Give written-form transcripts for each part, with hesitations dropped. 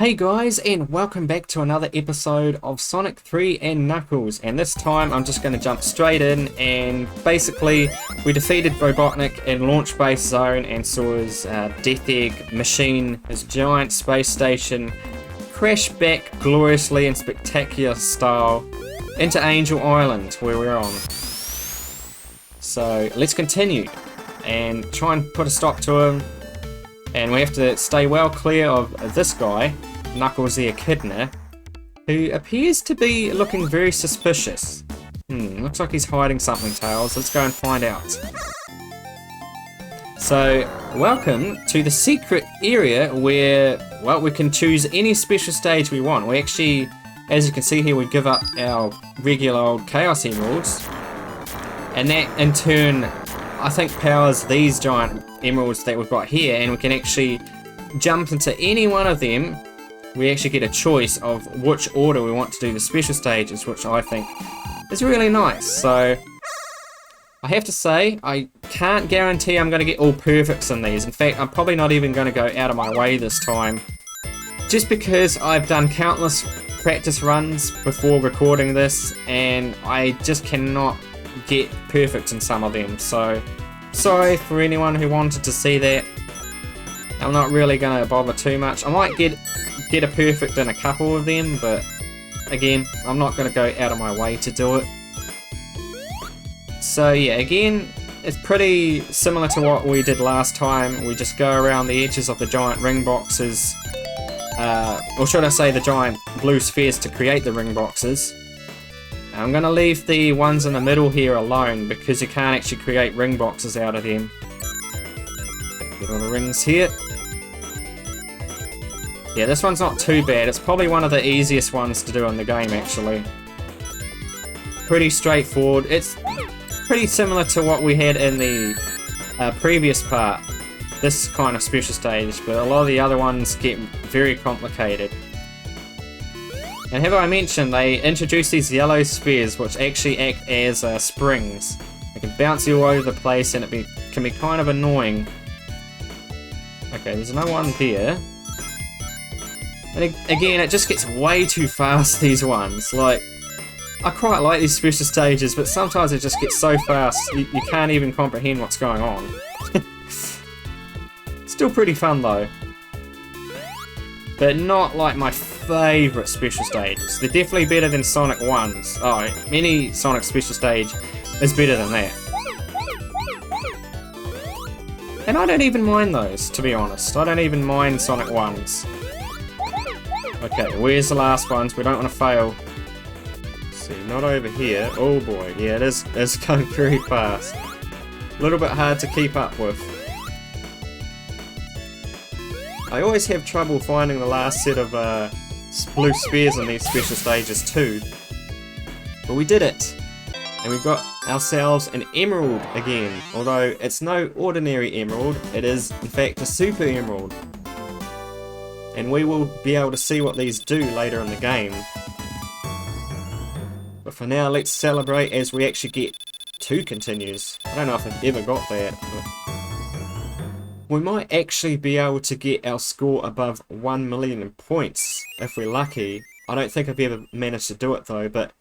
Hey guys, and welcome back to another episode of Sonic 3 and Knuckles, and this time I'm just going to jump straight in, and basically we defeated Robotnik in Launch Base Zone and saw his Death Egg machine, his giant space station, crash back gloriously in spectacular style into Angel Island where we're on. So let's continue and try and put a stop to him, and we have to stay well clear of this guy, Knuckles the Echidna, who appears to be looking very suspicious. Looks like he's hiding something, Tails. Let's go and find out. So, welcome to the secret area where, well, we can choose any special stage we want. We actually, as you can see here, we give up our regular old Chaos Emeralds, and that in turn, I think, powers these giant emeralds that we've got here, and we can actually jump into any one of them. We actually get a choice of which order we want to do the special stages, which I think is really nice. So I have to say, I can't guarantee I'm going to get all perfects in these. In fact, I'm probably not even going to go out of my way this time, just because I've done countless practice runs before recording this, and I just cannot get perfect in some of them. So sorry for anyone who wanted to see that. I'm not really going to bother too much. I might get a perfect in a couple of them, but again, I'm not going to go out of my way to do it. So yeah, again, it's pretty similar to what we did last time. We just go around the edges of the giant ring boxes, or should I say the giant blue spheres to create the ring boxes. I'm going to leave the ones in the middle here alone because you can't actually create ring boxes out of them. Get all the rings here. Yeah, this one's not too bad. It's probably one of the easiest ones to do in the game, actually. Pretty straightforward. It's pretty similar to what we had in the previous part, this kind of special stage, but a lot of the other ones get very complicated. And have I mentioned, they introduced these yellow spheres which actually act as springs. They can bounce you all over the place, and it can be kind of annoying. Okay, there's no one there. And again, it just gets way too fast, these ones. Like, I quite like these special stages, but sometimes it just gets so fast you can't even comprehend what's going on. Still pretty fun though. But not like my favourite special stages. They're definitely better than Sonic 1's. Oh, any Sonic special stage is better than that. And I don't even mind those, to be honest. I don't even mind Sonic 1's. Okay, where's the last ones? We don't want to fail. Let's see, not over here. Oh boy, yeah, it's going very fast. A little bit hard to keep up with. I always have trouble finding the last set of blue spheres in these special stages too. But we did it! And we got ourselves an emerald again. Although it's no ordinary emerald, it is in fact a super emerald. And we will be able to see what these do later in the game. But for now, let's celebrate as we actually get 2 continues. I don't know if I've ever got that, but we might actually be able to get our score above 1 million points if we're lucky. I don't think I've ever managed to do it though, but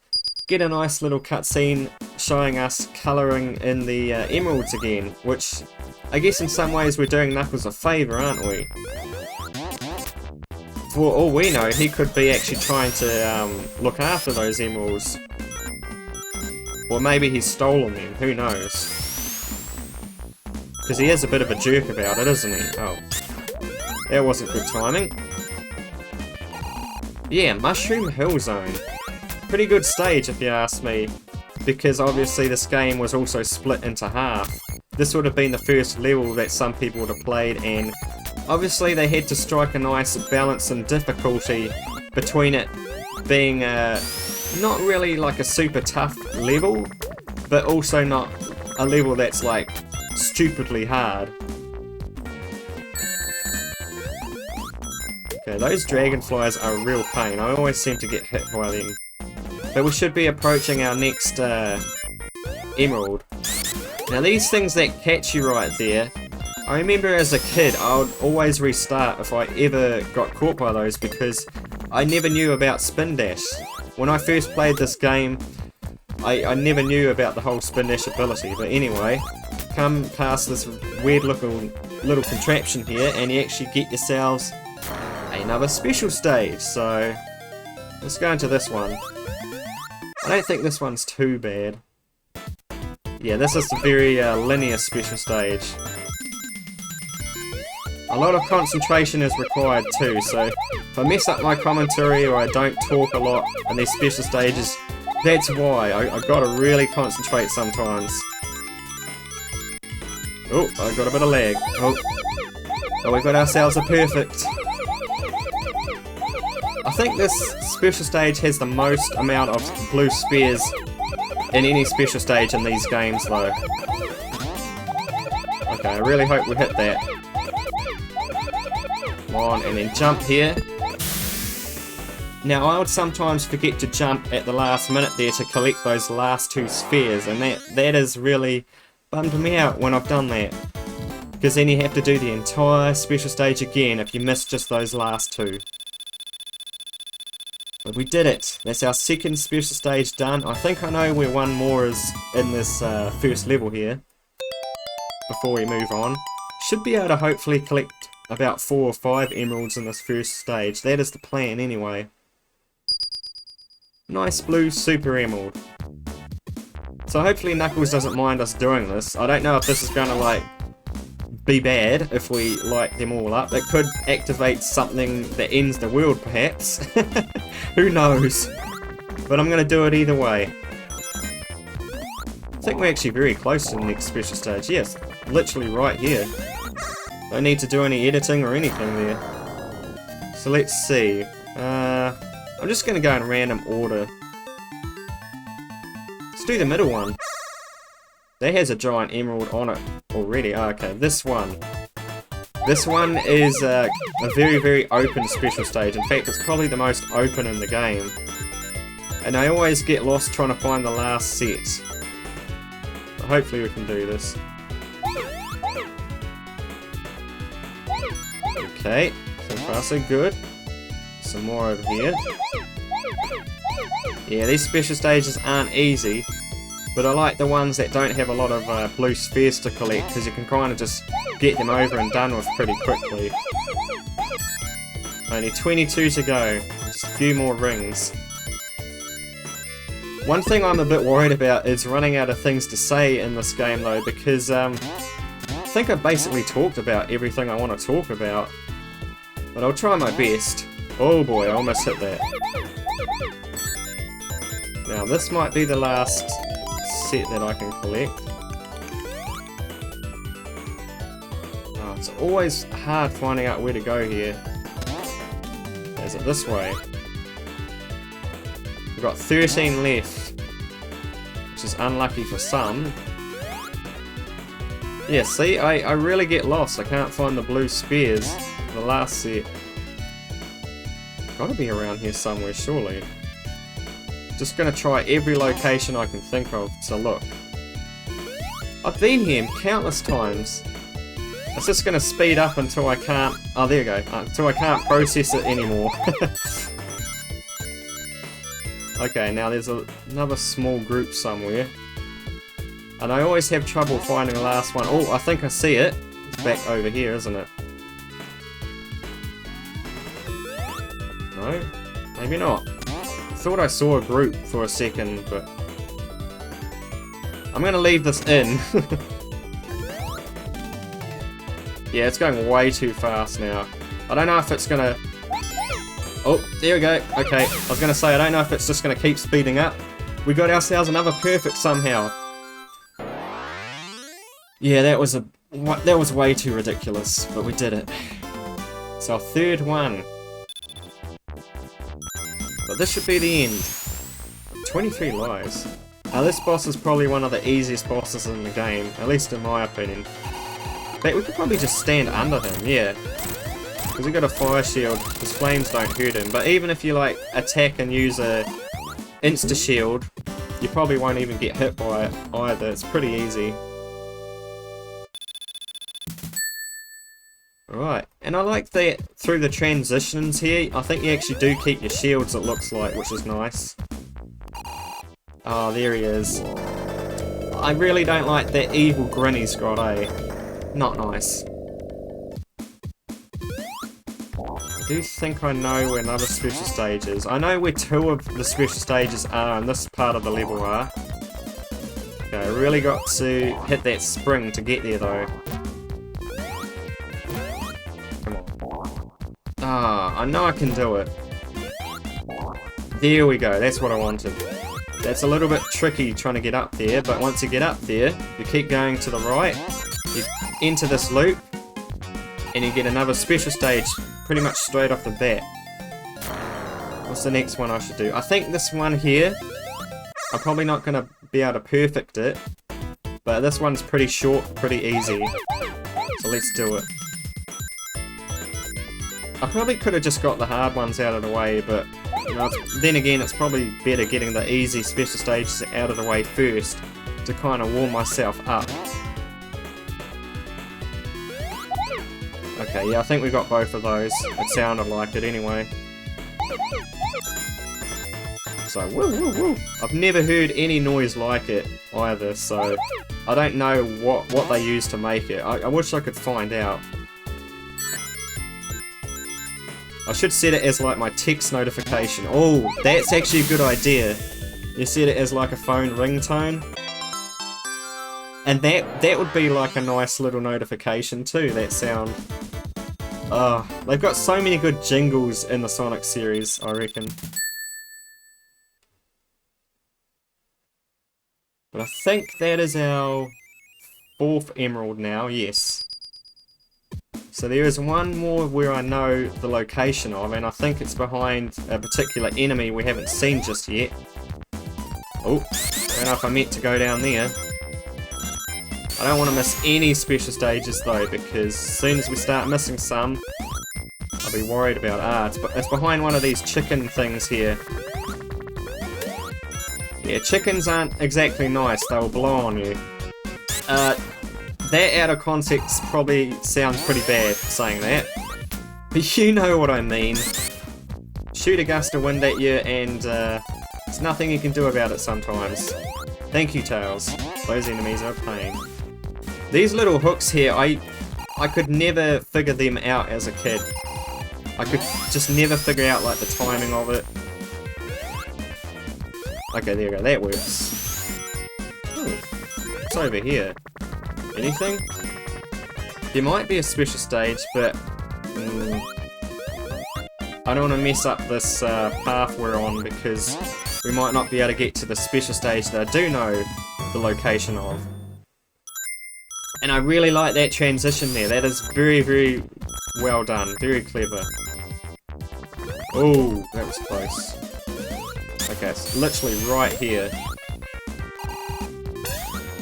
get a nice little cutscene showing us colouring in the emeralds again, which I guess in some ways we're doing Knuckles a favour, aren't we? For all we know, he could be actually trying to look after those emeralds. Or maybe he's stolen them, who knows? Because he is a bit of a jerk about it, isn't he? Oh. That wasn't good timing. Yeah, Mushroom Hill Zone. Pretty good stage if you ask me. Because obviously this game was also split into half. This would have been the first level that some people would have played, and obviously they had to strike a nice balance and difficulty between it being not really like a super tough level, but also not a level that's like stupidly hard. Okay, those dragonflies are a real pain. I always seem to get hit by them. But we should be approaching our next emerald. Now these things that catch you right there, I remember as a kid, I would always restart if I ever got caught by those because I never knew about Spin Dash. When I first played this game, I never knew about the whole Spin Dash ability. But anyway, come past this weird little contraption here and you actually get yourselves another special stage. So let's go into this one. I don't think this one's too bad. Yeah, this is a very linear special stage. A lot of concentration is required too, so if I mess up my commentary or I don't talk a lot in these special stages, that's why. I gotta really concentrate sometimes. Oh, I got a bit of lag. Oh, we got ourselves a perfect. I think this special stage has the most amount of blue spheres in any special stage in these games though. Okay, I really hope we hit that. Come on, and then jump here. Now, I would sometimes forget to jump at the last minute there to collect those last two spheres, and that has really bummed me out when I've done that. Because then you have to do the entire special stage again if you miss just those last two. But we did it! That's our second special stage done. I think I know where one more is in this first level here. Before we move on. Should be able to hopefully collect about 4 or 5 emeralds in this first stage. That is the plan anyway. Nice blue super emerald. So hopefully Knuckles doesn't mind us doing this. I don't know if this is gonna like be bad if we light them all up. It could activate something that ends the world perhaps. Who knows? But I'm gonna do it either way. I think we're actually very close to the next special stage. Yes, literally right here. Don't need to do any editing or anything there. So let's see. I'm just going to go in random order. Let's do the middle one. That has a giant emerald on it already. Oh, okay, this one. This one is a very, very open special stage. In fact, it's probably the most open in the game. And I always get lost trying to find the last set. But hopefully we can do this. Okay, so far so good. Some more over here. Yeah, these special stages aren't easy, but I like the ones that don't have a lot of blue spheres to collect, because you can kind of just get them over and done with pretty quickly. Only 22 to go, just a few more rings. One thing I'm a bit worried about is running out of things to say in this game though, because I think I've basically talked about everything I want to talk about. But I'll try my best. Oh boy, I almost hit that. Now this might be the last set that I can collect. Oh, it's always hard finding out where to go here. Is it this way? We've got 13 left, which is unlucky for some. Yeah, see, I really get lost. I can't find the blue spears. The last set. Gotta be around here somewhere, surely. Just gonna try every location I can think of to look. I've been here countless times. It's just gonna speed up until I can't... Oh, there you go. Until I can't process it anymore. Okay, now there's another small group somewhere. And I always have trouble finding the last one. Oh, I think I see it. It's back over here, isn't it? No? Maybe not. I thought I saw a group for a second, but... I'm gonna leave this in. Yeah, it's going way too fast now. I don't know if it's gonna... Oh, there we go. Okay, I was gonna say, I don't know if it's just gonna keep speeding up. We got ourselves another perfect somehow. Yeah, that was way too ridiculous, but we did it. It's our third one. But this should be the end. 23 lives. Now this boss is probably one of the easiest bosses in the game, at least in my opinion. But we could probably just stand under him, yeah. Because we got a fire shield, his flames don't hurt him. But even if you like attack and use a insta shield, you probably won't even get hit by it either. It's pretty easy. Right, and I like that through the transitions here, I think you actually do keep your shields, it looks like, which is nice. Oh, there he is. I really don't like that evil grin he's got, eh? Not nice. I do think I know where another special stage is. I know where two of the special stages are and this part of the level are. Okay, I really got to hit that spring to get there though. Come on. Ah, I know I can do it. There we go, that's what I wanted. That's a little bit tricky trying to get up there, but once you get up there, you keep going to the right, you enter this loop, and you get another special stage pretty much straight off the bat. What's the next one I should do? I think this one here, I'm probably not going to be able to perfect it, but this one's pretty short, pretty easy, so let's do it. I probably could have just got the hard ones out of the way, but you know, then again, it's probably better getting the easy special stages out of the way first to kind of warm myself up. Okay, yeah, I think we got both of those. It sounded like it anyway. So, woo woo woo. I've never heard any noise like it either, so I don't know what they use to make it. I wish I could find out. I should set it as like my text notification. Oh, that's actually a good idea. You set it as like a phone ringtone. And that would be like a nice little notification too, that sound. They've got so many good jingles in the Sonic series, I reckon. But I think that is our 4th emerald now, yes. So there is one more where I know the location of, and I think it's behind a particular enemy we haven't seen just yet. Oh, don't know if I meant to go down there. I don't want to miss any special stages though, because as soon as we start missing some, I'll be worried about it's behind one of these chicken things here. Yeah, chickens aren't exactly nice, they'll blow on you. That out of context probably sounds pretty bad saying that, but you know what I mean. Shoot a gust of wind at you and there's nothing you can do about it sometimes. Thank you, Tails. Those enemies are a pain. These little hooks here, I could never figure them out as a kid. I could just never figure out like the timing of it. Okay, there we go, that works. What's over here? Anything? There might be a special stage, but I don't want to mess up this path we're on because we might not be able to get to the special stage that I do know the location of. And I really like that transition there. That is very, very well done. Very clever. Oh, that was close. Okay, it's literally right here.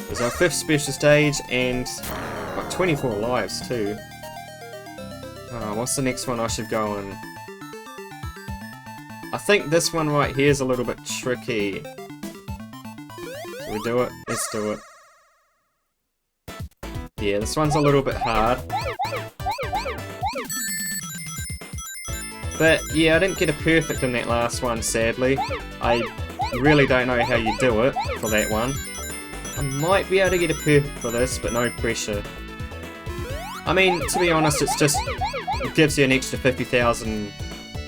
There's our 5th special stage, and got 24 lives too. What's the next one I should go on? I think this one right here is a little bit tricky. Shall we do it? Let's do it. Yeah, this one's a little bit hard. But yeah, I didn't get a perfect in that last one, sadly. I really don't know how you do it for that one. I might be able to get a perfect for this, but no pressure. I mean, to be honest, it gives you an extra 50,000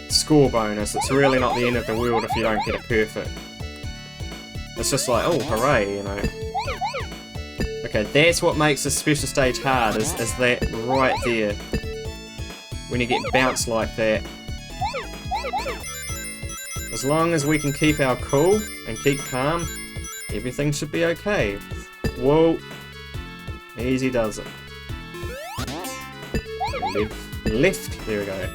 score bonus. It's really not the end of the world if you don't get a perfect. It's just like, oh, hooray, you know. Okay, that's what makes this special stage hard, is that right there. When you get bounced like that. As long as we can keep our cool and keep calm, everything should be okay. Whoa. Easy does it. Left. There we go.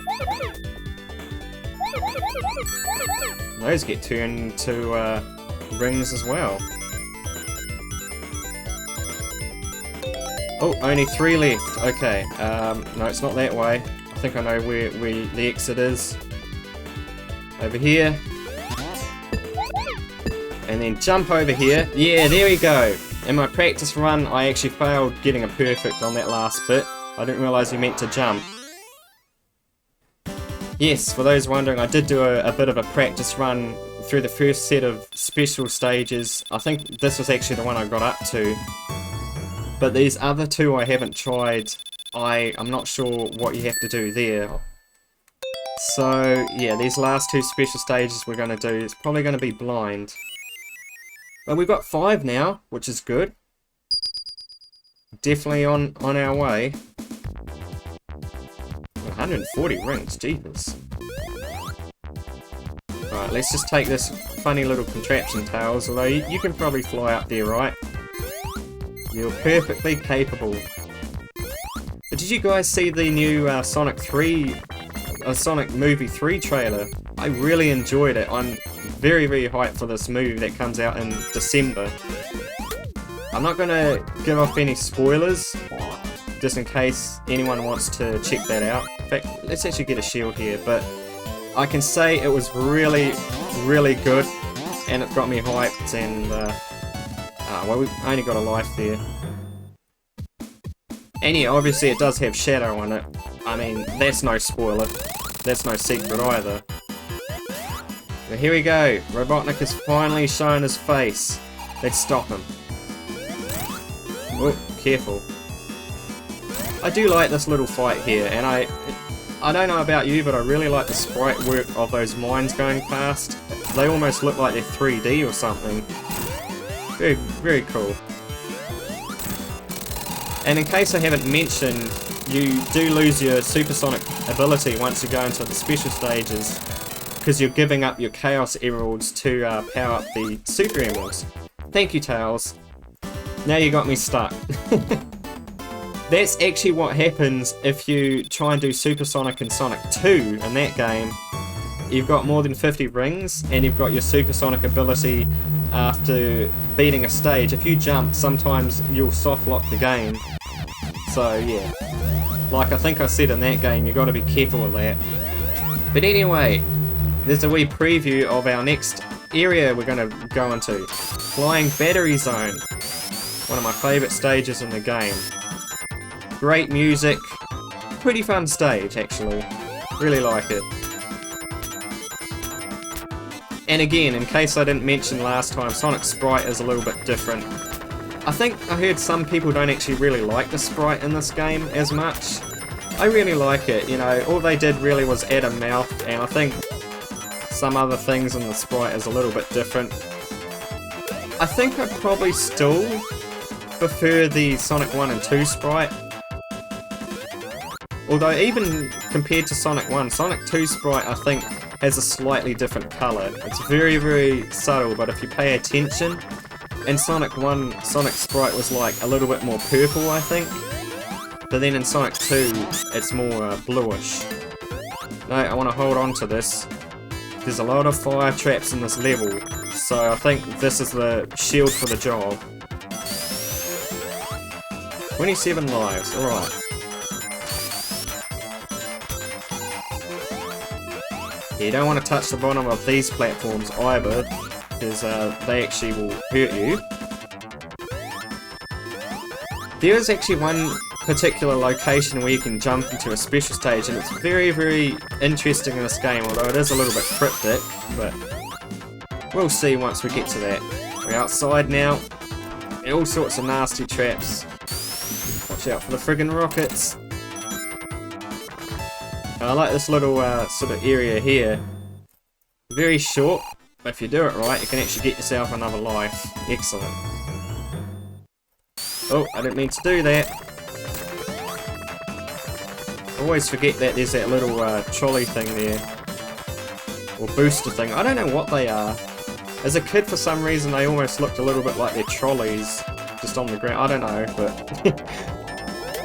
Those get turned into rings as well. Oh, only 3 left. Okay. No, it's not that way. I think I know where the exit is. Over here. And then jump over here. Yeah, there we go. In my practice run, I actually failed getting a perfect on that last bit. I didn't realise you meant to jump. Yes, for those wondering, I did do a bit of a practice run through the first set of special stages. I think this was actually the one I got up to. But these other two I haven't tried. I'm not sure what you have to do there. So, yeah, these last two special stages we're going to do, it's probably going to be blind. But we've got 5 now, which is good. Definitely on our way. 140 rings, jeepers. Alright, let's just take this funny little contraption, Tails, although you can probably fly up there, right? You're perfectly capable. But did you guys see the new Sonic Movie 3 trailer? I really enjoyed it. I'm very, very hyped for this movie that comes out in December. I'm not going to give off any spoilers, just in case anyone wants to check that out. In fact, let's actually get a shield here, but I can say it was really, really good, and it got me hyped, and well, we've only got a life there. And yeah, obviously it does have Shadow on it. I mean, that's no spoiler. That's no secret either. But here we go. Robotnik has finally shown his face. Let's stop him. Oh, careful. I do like this little fight here, and I don't know about you, but I really like the sprite work of those mines going past. They almost look like they're 3D or something. Very, very cool. And in case I haven't mentioned, you do lose your supersonic ability once you go into the special stages, because you're giving up your Chaos Emeralds to power up the Super Emeralds. Thank you, Tails. Now you got me stuck. That's actually what happens if you try and do Supersonic and Sonic 2 in that game. You've got more than 50 rings, and you've got your supersonic ability after beating a stage. If you jump, sometimes you'll soft lock the game. So yeah, like I think I said in that game, you've got to be careful with that. But anyway, there's a wee preview of our next area we're going to go into. Flying Battery Zone. One of my favourite stages in the game. Great music. Pretty fun stage, actually. Really like it. And again, in case I didn't mention last time, Sonic's sprite is a little bit different. I think I heard some people don't actually really like the sprite in this game as much. I really like it, you know, all they did really was add a mouth, and I think some other things in the sprite is a little bit different. I think I probably still prefer the Sonic 1 and 2 sprite. Although even compared to Sonic 1, Sonic 2 sprite I think has a slightly different colour. It's very, very subtle, but if you pay attention, in Sonic 1, Sonic's sprite was like a little bit more purple, I think. But then in Sonic 2, it's more bluish. No, I want to hold on to this. There's a lot of fire traps in this level, so I think this is the shield for the job. 27 lives, alright. You don't want to touch the bottom of these platforms either, because they actually will hurt you. There is actually one particular location where you can jump into a special stage, and it's very, very interesting in this game, although it is a little bit cryptic, but we'll see once we get to that. We're outside now, and all sorts of nasty traps. Watch out for the friggin' rockets. I like this little sort of area here. Very short, but if you do it right, you can actually get yourself another life. Excellent. Oh, I didn't mean to do that. I always forget that there's that little trolley thing there. Or booster thing. I don't know what they are. As a kid, for some reason, they almost looked a little bit like they're trolleys. Just on the ground. I don't know, but...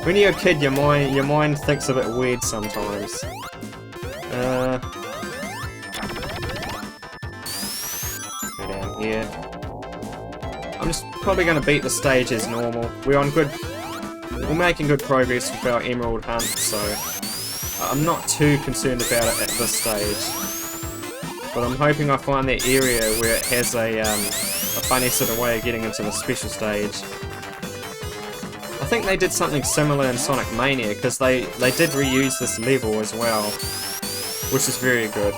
when you're a kid, your mind thinks a bit weird sometimes. Go down here. I'm just probably going to beat the stage as normal. We're making good progress with our emerald hunt, so I'm not too concerned about it at this stage. But I'm hoping I find that area where it has a funny sort of way of getting into the special stage. I think they did something similar in Sonic Mania, because they did reuse this level as well. which is very good.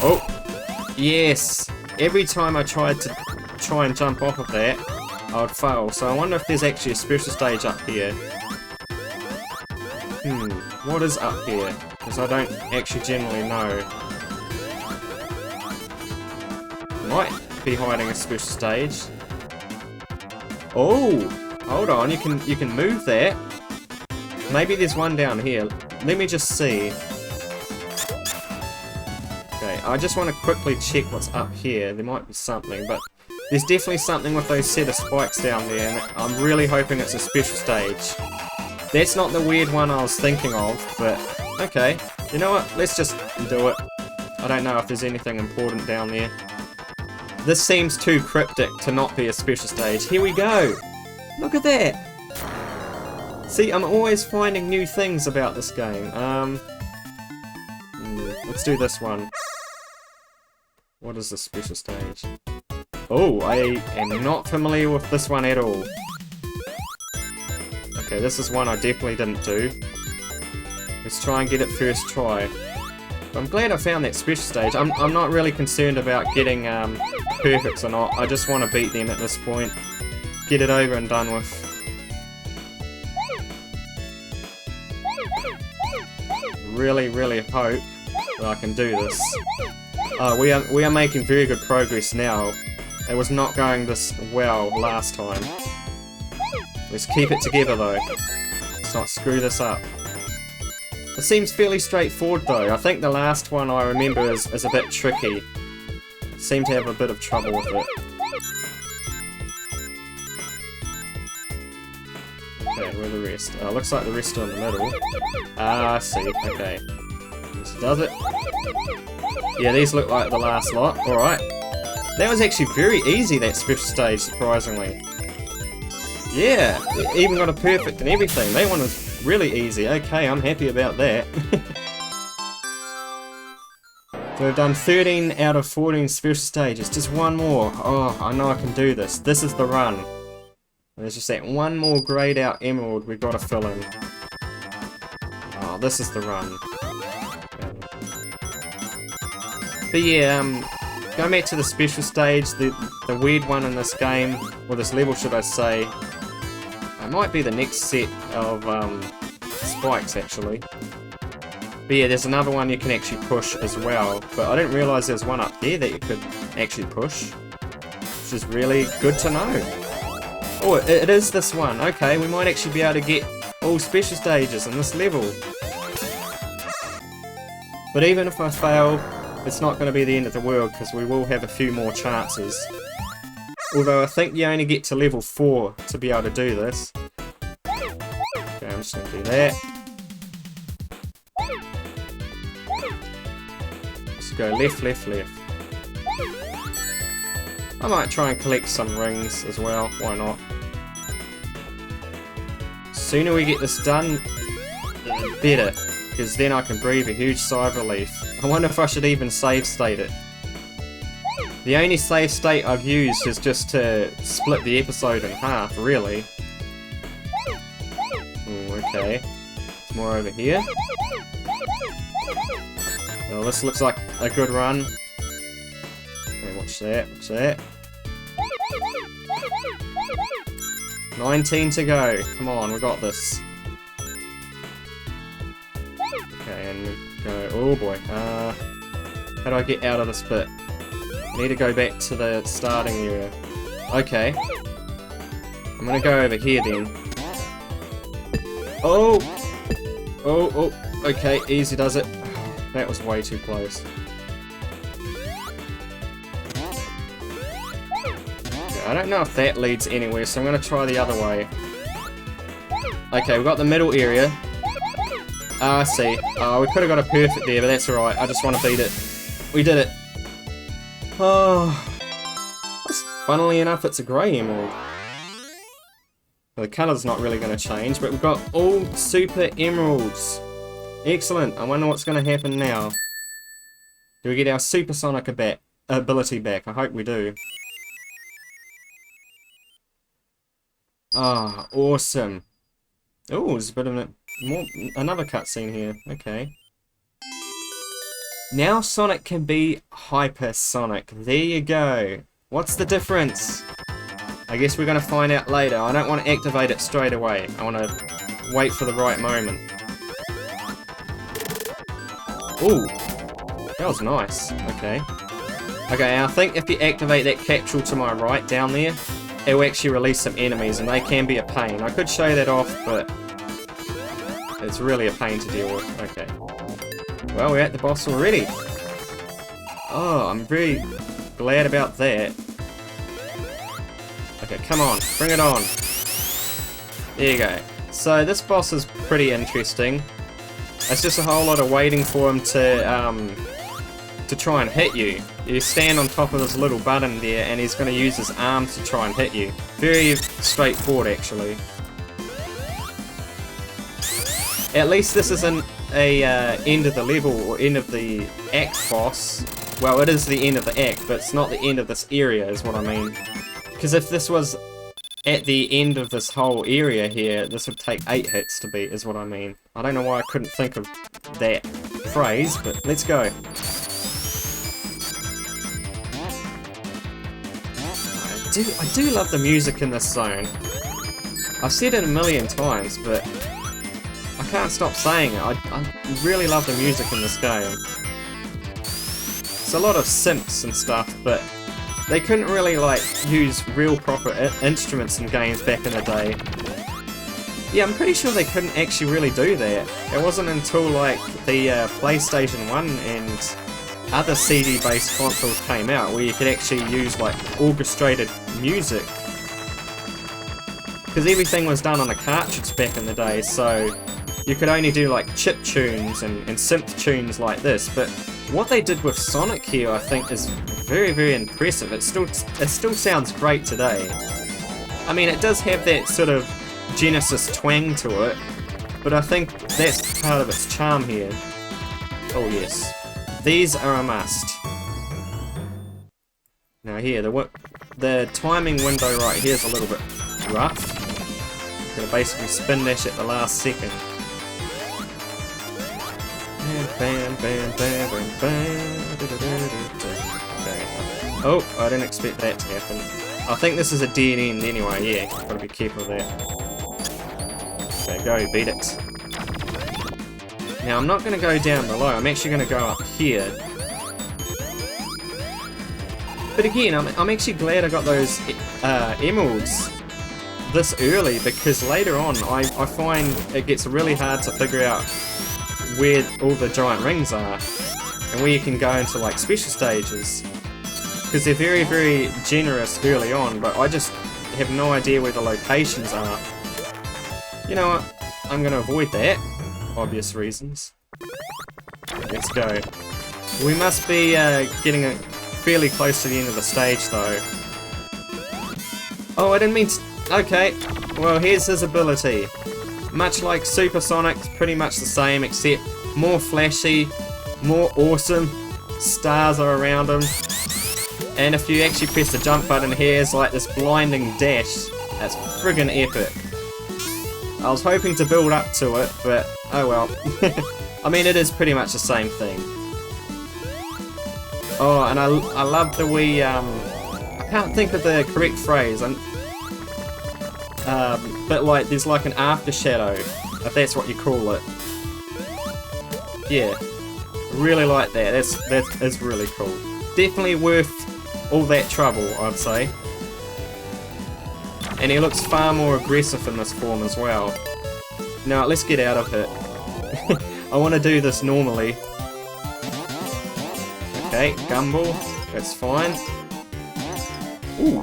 Oh, yes! Every time I tried to try and jump off of that, I would fail. So I wonder if there's actually a special stage up here. What is up here? Because I don't actually generally know. Might be hiding a special stage. Oh, hold on, you can move that. Maybe there's one down here. Let me just see. Okay, I just want to quickly check what's up here. There might be something, but there's definitely something with those set of spikes down there, and I'm really hoping it's a special stage. That's not the weird one I was thinking of, but okay. You know what? Let's just do it. I don't know if there's anything important down there. This seems too cryptic to not be a special stage. Here we go! Look at that! See, I'm always finding new things about this game. Let's do this one. What is the special stage? Oh, I am not familiar with this one at all. Okay, this is one I definitely didn't do. Let's try and get it first try. But I'm glad I found that special stage. I'm not really concerned about getting perfects or not. I just want to beat them at this point. Get it over and done with. Really, really hope that I can do this. We are making very good progress now. It was not going this well last time. Let's keep it together though. Let's not screw this up. It seems fairly straightforward though. I think the last one I remember is a bit tricky. Seem to have a bit of trouble with it. Okay, where are the rest? Looks like the rest are in the middle. I see. Okay. This does it. Yeah, these look like the last lot. Alright. That was actually very easy, that special stage, surprisingly. Yeah, even got a perfect and everything. That one was really easy. Okay, I'm happy about that. So we've done 13 out of 14 special stages. Just one more. Oh, I know I can do this. This is the run. There's just that one more grayed out emerald we've got to fill in. Oh, this is the run. But yeah, going back to the special stage, the weird one in this game, or this level should I say, it might be the next set of spikes actually. But yeah, there's another one you can actually push as well, but I didn't realise there's one up there that you could actually push, which is really good to know. Oh, it is this one. Okay, we might actually be able to get all special stages in this level. But even if I fail, it's not going to be the end of the world, because we will have a few more chances. Although I think you only get to level 4 to be able to do this. Okay, I'm just going to do that. Just go left, left, left. I might try and collect some rings as well, why not? Sooner we get this done, the better, because then I can breathe a huge sigh of relief. I wonder if I should even save state it. The only save state I've used is just to split the episode in half, really. Ooh, okay. There's more over here. Well, this looks like a good run. Okay, watch that, watch that. 19 to go. Come on, we got this. Okay, and go. Oh boy. How do I get out of this bit? I need to go back to the starting area. Okay. I'm gonna go over here then. Oh! Oh, oh. Okay, easy does it. That was way too close. I don't know if that leads anywhere, so I'm going to try the other way. Okay, we've got the middle area. I see. We could have got a perfect there, but that's alright. I just want to beat it. We did it. Oh. Funnily enough, it's a grey emerald. Well, the colour's not really going to change, but we've got all super emeralds. Excellent. I wonder what's going to happen now. Do we get our supersonic ability back? I hope we do. Ah, awesome. Oh, there's a bit of another cutscene here. Okay. Now Sonic can be hypersonic. There you go. What's the difference? I guess we're going to find out later. I don't want to activate it straight away. I want to wait for the right moment. Ooh, that was nice. Okay. Okay, I think if you activate that capsule to my right down there, it will actually release some enemies, and they can be a pain. I could show that off, but it's really a pain to deal with. Okay. Well, we're at the boss already. Oh, I'm very glad about that. Okay, come on, bring it on. There you go. So this boss is pretty interesting. It's just a whole lot of waiting for him to try and hit you. You stand on top of this little button there, and he's going to use his arms to try and hit you. Very straightforward, actually. At least this isn't a end of the level or end of the act boss. Well, it is the end of the act, but it's not the end of this area, is what I mean. Because if this was at the end of this whole area here, this would take 8 hits to beat, is what I mean. I don't know why I couldn't think of that phrase, but let's go. I do love the music in this zone. I've said it a million times, but I can't stop saying it. I really love the music in this game. It's a lot of synths and stuff, but they couldn't really like use real proper instruments in games back in the day. Yeah, I'm pretty sure they couldn't actually really do that. It wasn't until like the PlayStation 1 and other CD-based consoles came out where you could actually use like orchestrated music. Because everything was done on a cartridge back in the day, so you could only do like chip tunes and synth tunes like this. But what they did with Sonic here, I think, is very, very impressive. It still sounds great today. I mean, it does have that sort of Genesis twang to it, but I think that's part of its charm here. Oh yes. These are a must. Now here, the timing window right here is a little bit rough. I'm gonna basically spin dash at the last second. Bam, bam, bam, bam, bam. Okay. Oh, I didn't expect that to happen. I think this is a dead end anyway, yeah. Gotta be careful of that. Okay, go, beat it. Now I'm not going to go down below, I'm actually going to go up here. But again, I'm actually glad I got those emeralds this early, because later on I find it gets really hard to figure out where all the giant rings are and where you can go into like special stages. Because they're very, very generous early on, but I just have no idea where the locations are. You know what? I'm going to avoid that. Obvious reasons. Let's go. We must be getting fairly close to the end of the stage though. Oh, I didn't mean to... Okay, well here's his ability. Much like Super Sonic, pretty much the same, except more flashy, more awesome. Stars are around him. And if you actually press the jump button here, it's like this blinding dash. That's friggin' epic. I was hoping to build up to it, but oh well. I mean, it is pretty much the same thing. Oh, and I love the wee, I can't think of the correct phrase, but like, there's like an after shadow, if that's what you call it. Yeah, really like that, that is really cool. Definitely worth all that trouble, I'd say. And he looks far more aggressive in this form as well. Now, let's get out of it. I want to do this normally. Okay, gumball. That's fine. Ooh,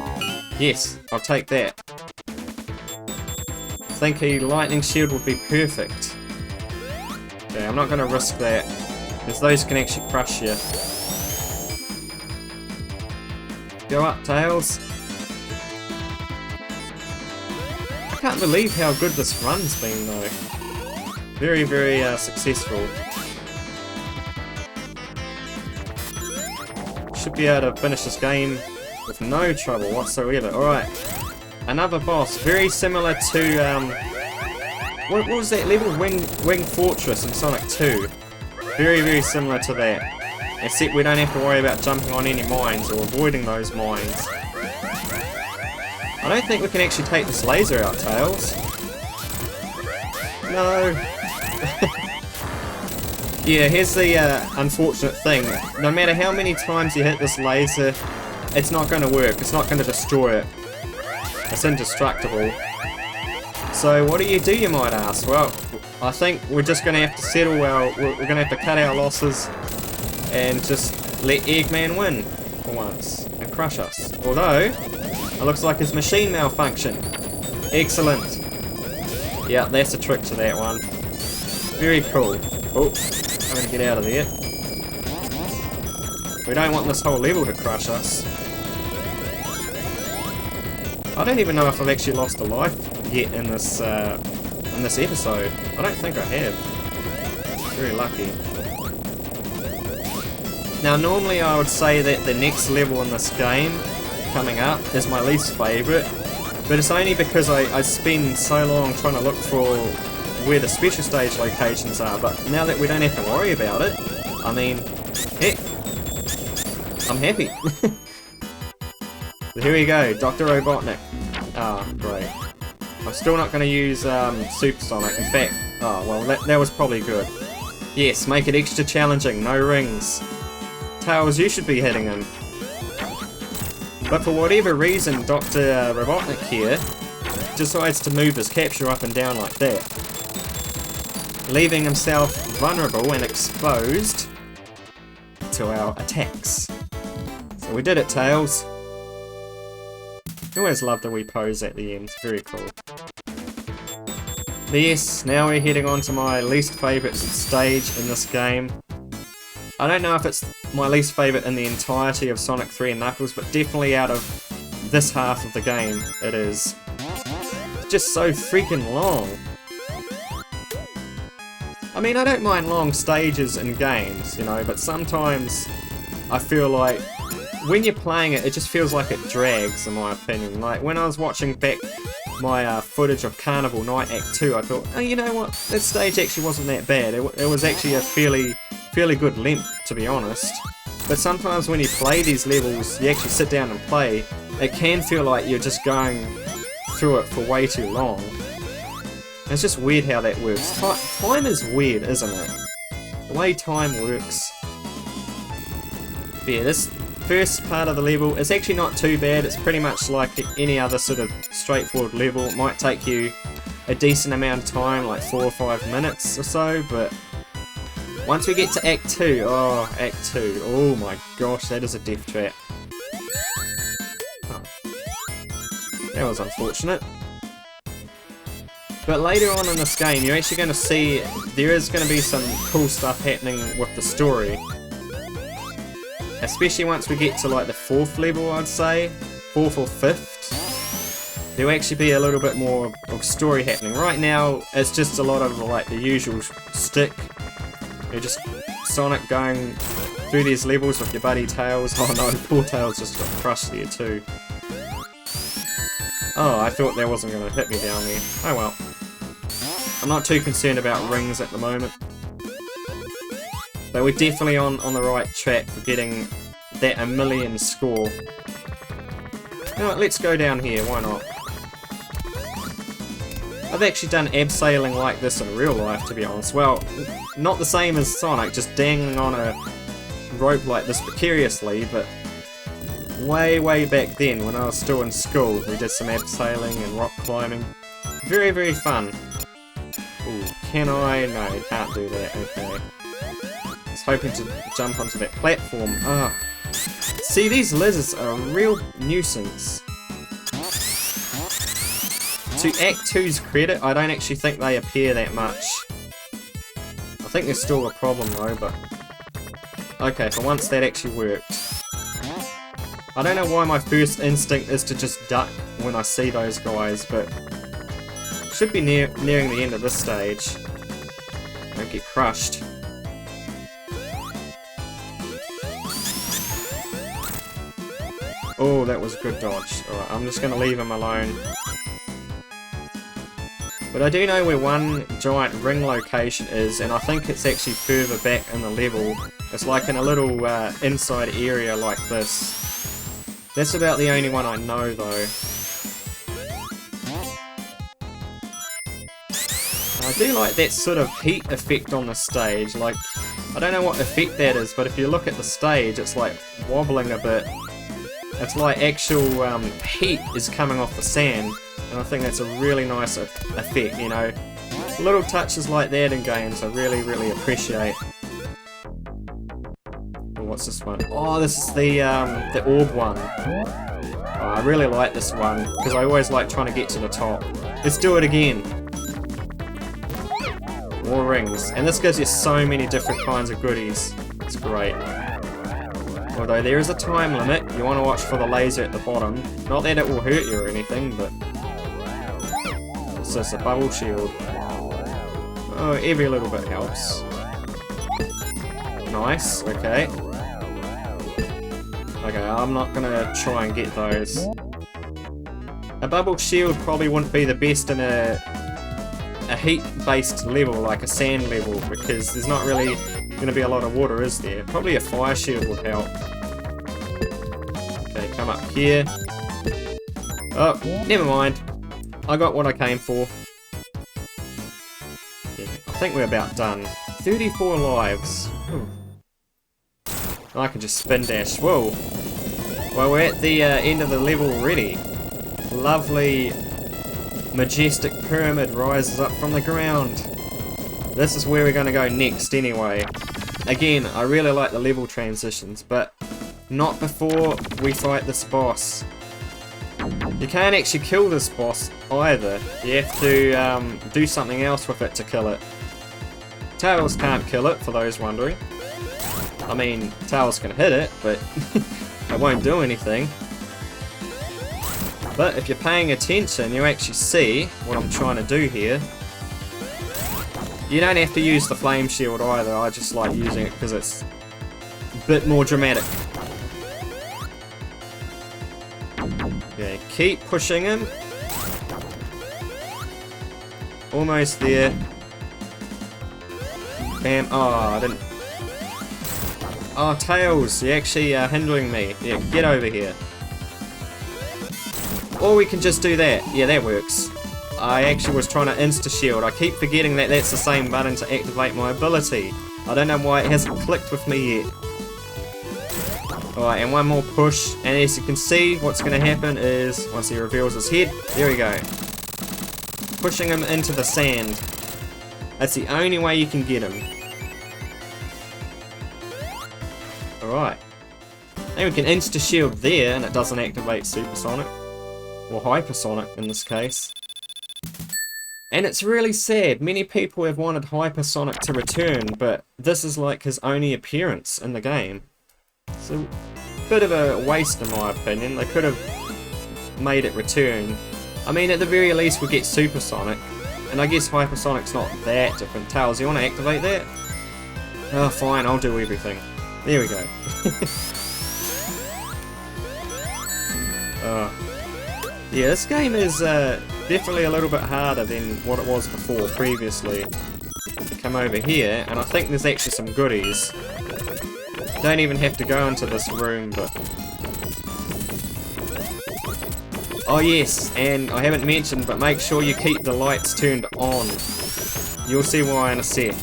yes, I'll take that. I think a lightning shield would be perfect. Okay, I'm not going to risk that, because those can actually crush you. Go up, Tails. I can't believe how good this run's been though. Very, very successful. Should be able to finish this game with no trouble whatsoever. Alright, another boss, very similar to, what was that level? Wing Fortress in Sonic 2. Very, very similar to that. Except we don't have to worry about jumping on any mines or avoiding those mines. I don't think we can actually take this laser out, Tails. No. Yeah, here's the unfortunate thing. No matter how many times you hit this laser, it's not going to work. It's not going to destroy it. It's indestructible. So what do, you might ask? Well, I think we're just going to have to settle our... We're going to have to cut our losses and just let Eggman win for once and crush us. Although, it looks like his machine malfunctioned. Excellent. Yeah, that's a trick to that one. Very cool. Oh, I'm going to get out of there. We don't want this whole level to crush us. I don't even know if I've actually lost a life yet in this episode. I don't think I have. Very lucky. Now normally I would say that the next level in this game coming up is my least favourite, but it's only because I spend so long trying to look for where the special stage locations are, but now that we don't have to worry about it, I mean, heck, I'm happy. Here we go, Dr. Robotnik. Ah, great. I'm still not going to use Supersonic. In fact, oh well, that was probably good. Yes, make it extra challenging, no rings. Tails, you should be hitting him. But for whatever reason, Dr. Robotnik here decides to move his capture up and down like that, leaving himself vulnerable and exposed to our attacks. So we did it, Tails. I always love the wee pose at the end, very cool. But yes, now we're heading on to my least favourite stage in this game. I don't know if it's my least favourite in the entirety of Sonic 3 and Knuckles, but definitely out of this half of the game, it is. It's just so freaking long. I mean, I don't mind long stages in games, you know, but sometimes I feel like when you're playing it, it just feels like it drags, in my opinion. Like, when I was watching back my footage of Carnival Night Act 2, I thought, oh, you know what, this stage actually wasn't that bad. It was actually a fairly good length, to be honest. But sometimes when you play these levels, you actually sit down and play, it can feel like you're just going through it for way too long. It's just weird how that works. Time is weird, isn't it? The way time works. But yeah, this first part of the level is actually not too bad. It's pretty much like any other sort of straightforward level. It might take you a decent amount of time, like 4 or 5 minutes or so, but once we get to Act 2, oh my gosh, that is a death trap. Oh. That was unfortunate. But later on in this game, you're actually going to see there is going to be some cool stuff happening with the story. Especially once we get to like the 4th level, I'd say. 4th or 5th. There'll actually be a little bit more of story happening. Right now, it's just a lot of like the usual stick. You're just Sonic going through these levels with your buddy Tails. Oh no, poor Tails just got crushed there too. Oh, I thought that wasn't going to hit me down there. Oh well. I'm not too concerned about rings at the moment. But we're definitely on the right track for getting that 1,000,000 score. You know what, let's go down here, why not? I've actually done abseiling like this in real life, to be honest. Well, not the same as Sonic, just dangling on a rope like this precariously, but way back then when I was still in school, we did some abseiling and rock climbing. Very, very fun. Ooh, can I? No, can't do that, okay. I was hoping to jump onto that platform. Ah. See, these lizards are a real nuisance. To Act 2's credit, I don't actually think they appear that much. I think there's still a problem though, but... okay, for once that actually worked. I don't know why my first instinct is to just duck when I see those guys, but... should be nearing the end of this stage. Don't get crushed. Oh, that was a good dodge. Alright, I'm just going to leave him alone. But I do know where one giant ring location is, and I think it's actually further back in the level It's like in a little inside area like this. That's about the only one I know though. I do like that sort of heat effect on the stage. Like, I don't know what effect that is, but if you look at the stage, it's like wobbling a bit. It's like actual heat is coming off the sand, and I think that's a really nice effect, you know. Little touches like that in games I really, really appreciate. What's this one? Oh, this is the orb one. Oh, I really like this one, because I always like trying to get to the top. Let's do it again. More rings. And this gives you so many different kinds of goodies. It's great. Although there is a time limit, you want to watch for the laser at the bottom. Not that it will hurt you or anything, but... It's just a bubble shield. Oh, every little bit helps. Nice, okay. Okay, I'm not gonna try and get those. A bubble shield probably wouldn't be the best in a heat-based level, like a sand level, because there's not really going to be a lot of water, is there? Probably a fire shield would help. Okay, come up here. Oh, never mind. I got what I came for. Yeah, I think we're about done. 34 lives. Ooh. I can just spin dash. Whoa. Well, we're at the end of the level already. Lovely, majestic pyramid rises up from the ground. This is where we're going to go next anyway. Again, I really like the level transitions, but not before we fight this boss. You can't actually kill this boss either. You have to do something else with it to kill it. Tails can't kill it, for those wondering. I mean, Tails can hit it, but it won't do anything. But if you're paying attention, you actually see what I'm trying to do here. You don't have to use the flame shield either, I just like using it because it's a bit more dramatic. Okay, keep pushing him. Almost there. Bam. Oh, I didn't... Oh, Tails, you're actually hindering me. Yeah, get over here. Or we can just do that. Yeah, that works. I actually was trying to insta-shield. I keep forgetting that that's the same button to activate my ability. I don't know why it hasn't clicked with me yet. Alright, and one more push. And as you can see, what's going to happen is, once he reveals his head, there we go. Pushing him into the sand. That's the only way you can get him. Alright. And we can insta-shield there, and it doesn't activate Supersonic. Or Hypersonic in this case. And it's really sad. Many people have wanted Hypersonic to return, but this is like his only appearance in the game. It's a bit of a waste in my opinion. They could have made it return. I mean, at the very least we get Supersonic. And I guess Hypersonic's not that different. Tails, you want to activate that? Oh, fine, I'll do everything. There we go. Yeah, this game is definitely a little bit harder than what it was before, previously. Come over here, and I think there's actually some goodies. Don't even have to go into this room, but... Oh yes, and I haven't mentioned, but make sure you keep the lights turned on. You'll see why in a sec.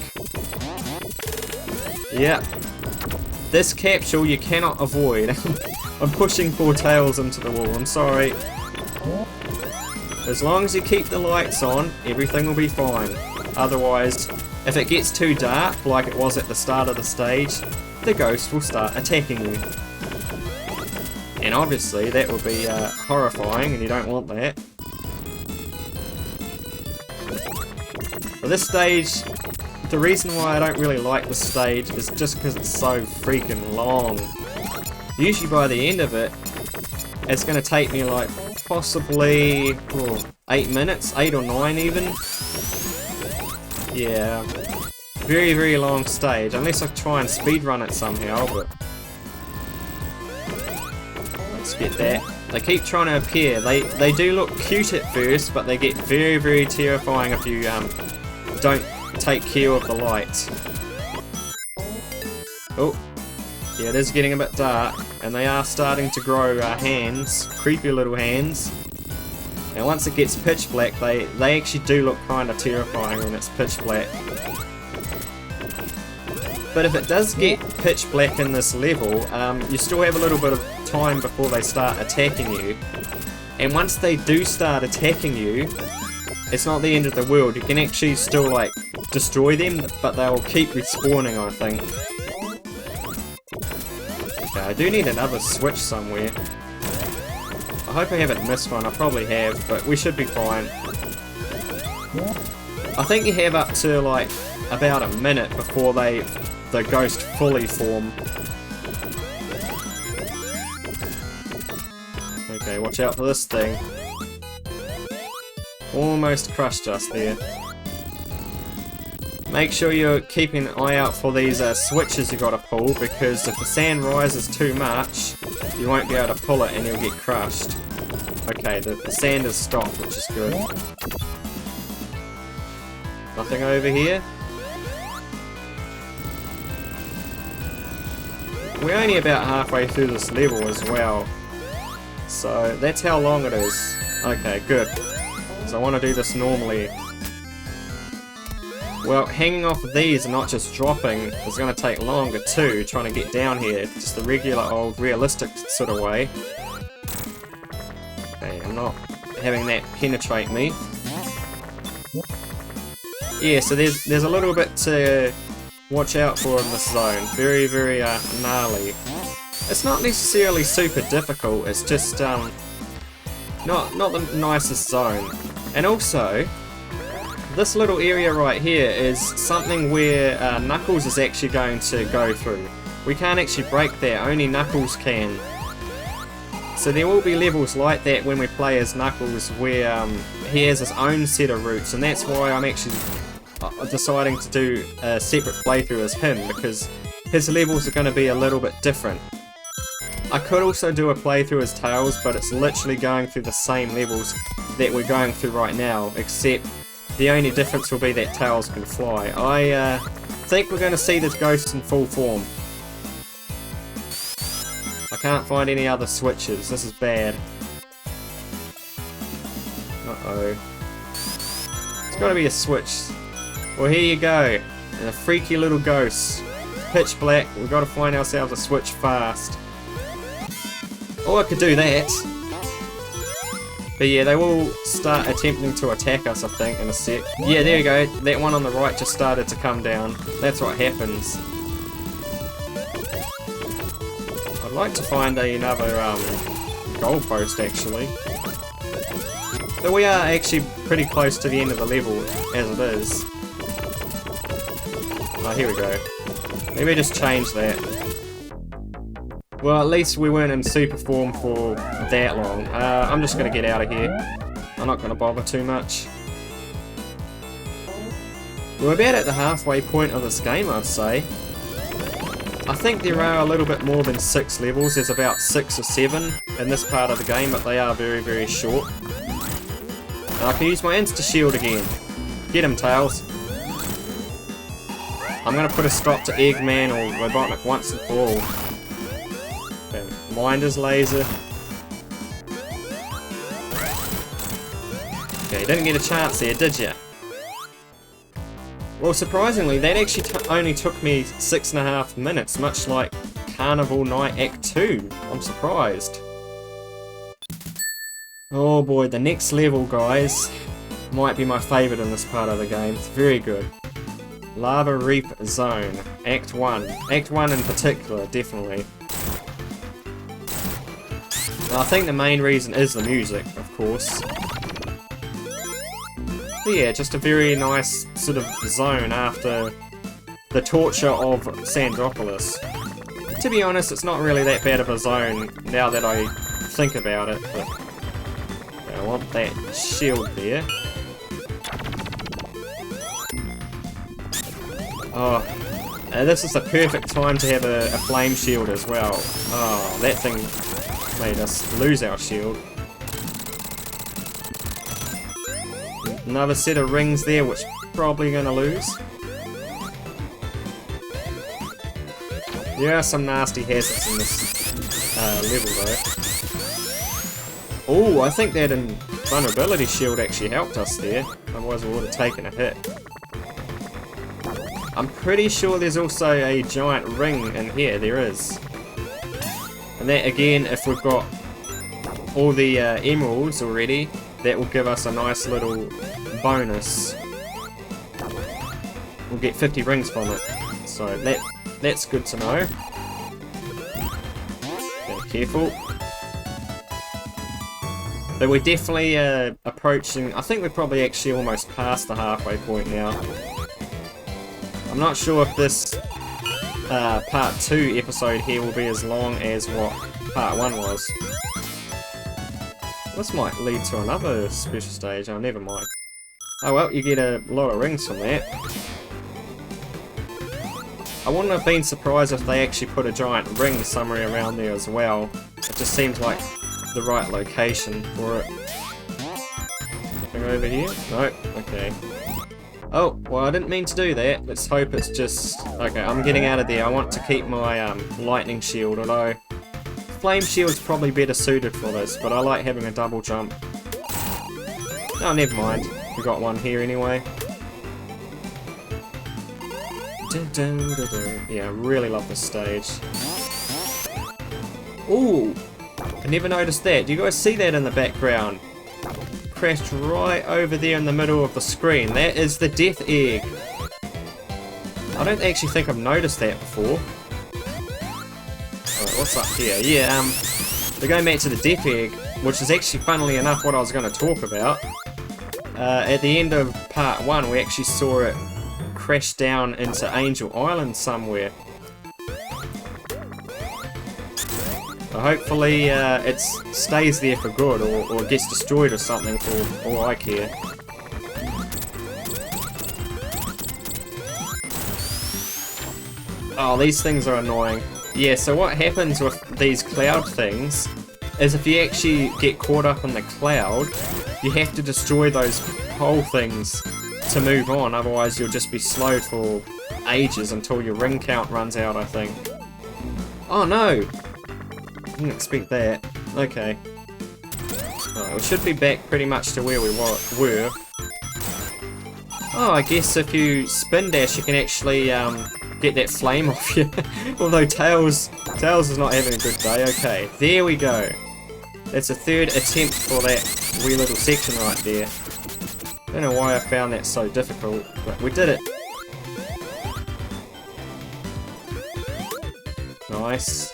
Yeah. This capsule you cannot avoid. I'm pushing poor Tails into the wall, I'm sorry. As long as you keep the lights on, everything will be fine. Otherwise, if it gets too dark, like it was at the start of the stage, the ghost will start attacking you. And obviously, that would be horrifying, and you don't want that. For this stage, the reason why I don't really like this stage is just because it's so freaking long. Usually by the end of it, it's going to take me like possibly 8 minutes, 8 or 9 even. Yeah, very, very long stage, unless I try and speedrun it somehow, but... Let's get that. They keep trying to appear. They do look cute at first, but they get very, very terrifying if you don't take care of the lights. Oh, yeah, it is getting a bit dark, and they are starting to grow hands, creepy little hands. And once it gets pitch black, they actually do look kind of terrifying when it's pitch black. But if it does get pitch black in this level, you still have a little bit of time before they start attacking you. And once they do start attacking you, it's not the end of the world. You can actually still like destroy them, but they'll keep respawning, I think. Okay, I do need another switch somewhere. I hope I haven't missed one. I probably have, but we should be fine. I think you have up to like about a minute before the ghost fully form. Okay, watch out for this thing. Almost crushed us there. Make sure you're keeping an eye out for these switches you gotta pull, because if the sand rises too much, you won't be able to pull it and you'll get crushed. Okay, the sand has stopped, which is good. Nothing over here. We're only about halfway through this level as well. So that's how long it is. Okay, good. So I want to do this normally. Well, hanging off of these and not just dropping is going to take longer too, trying to get down here. Just the regular old realistic sort of way. Okay, I'm not having that penetrate me. Yeah, so there's a little bit to watch out for in this zone. Very, very gnarly. It's not necessarily super difficult, it's just not the nicest zone. And also, this little area right here is something where Knuckles is actually going to go through. We can't actually break that, only Knuckles can. So there will be levels like that when we play as Knuckles where he has his own set of routes, and that's why I'm actually deciding to do a separate playthrough as him, because his levels are going to be a little bit different. I could also do a playthrough as Tails, but it's literally going through the same levels that we're going through right now, except the only difference will be that Tails can fly. I think we're going to see this ghost in full form. I can't find any other switches, this is bad. Uh-oh. There's got to be a switch. Well, here you go. And a freaky little ghost. Pitch black, we've got to find ourselves a switch fast. Oh, I could do that. But yeah, they will start attempting to attack us, I think, in a sec. Yeah, there you go. That one on the right just started to come down. That's what happens. I'd like to find another goalpost, actually. But we are actually pretty close to the end of the level, as it is. Oh, here we go. Maybe just change that. Well, at least we weren't in super form for that long. I'm just going to get out of here. I'm not going to bother too much. We're about at the halfway point of this game, I'd say. I think there are a little bit more than 6 levels. There's about 6 or 7 in this part of the game, but they are very, very short. And I can use my insta-shield again. Get him, Tails. I'm going to put a stop to Eggman or Robotnik once and for all. Okay, mind his laser. Okay, you didn't get a chance there, did you? Well, surprisingly, that actually only took me 6.5 minutes, much like Carnival Night Act 2. I'm surprised. Oh boy, the next level, guys, might be my favourite in this part of the game. It's very good. Lava Reap Zone, Act 1. Act 1 in particular, definitely. And I think the main reason is the music, of course. But yeah, just a very nice sort of zone after the torture of Sandropolis. To be honest, it's not really that bad of a zone now that I think about it, but I want that shield there. Oh, this is the perfect time to have a flame shield as well. Oh, that thing made us lose our shield. Another set of rings there, which probably gonna lose. There are some nasty hazards in this level though. Oh, I think that invulnerability shield actually helped us there. Otherwise we would have taken a hit. I'm pretty sure there's also a giant ring in here. There is. And that again, if we've got all the emeralds already, that will give us a nice little bonus. We'll get 50 rings from it. So that's good to know. Be careful. But we're definitely approaching, I think we're probably actually almost past the halfway point now. I'm not sure if this part 2 episode here will be as long as what part 1 was. This might lead to another special stage, oh never mind. Oh well, you get a lot of rings from that. I wouldn't have been surprised if they actually put a giant ring somewhere around there as well. It just seems like the right location for it. Nothing over here? Nope, okay. Oh, well I didn't mean to do that. Let's hope it's just... Okay, I'm getting out of there. I want to keep my lightning shield, although flame shield's probably better suited for this, but I like having a double jump. Oh, never mind. We got one here anyway. Yeah, I really love this stage. Ooh! I never noticed that. Do you guys see that in the background? Crashed right over there in the middle of the screen. That is the death egg. I don't actually think I've noticed that before. Alright, what's up here? Yeah, we're going back to the death egg, which is actually, funnily enough, what I was going to talk about. At the end of part 1, we actually saw it crash down into Angel Island somewhere. Hopefully it stays there for good, or gets destroyed or something for all I care. Oh, these things are annoying. Yeah, so what happens with these cloud things is if you actually get caught up in the cloud, you have to destroy those pole things to move on, otherwise you'll just be slowed for ages until your ring count runs out, I think. Oh no! Didn't expect that. Okay. Alright, we should be back pretty much to where we were. Oh, I guess if you spin dash you can actually get that flame off you. Although Tails is not having a good day. Okay, there we go. That's a third attempt for that wee little section right there. Don't know why I found that so difficult, but we did it. Nice.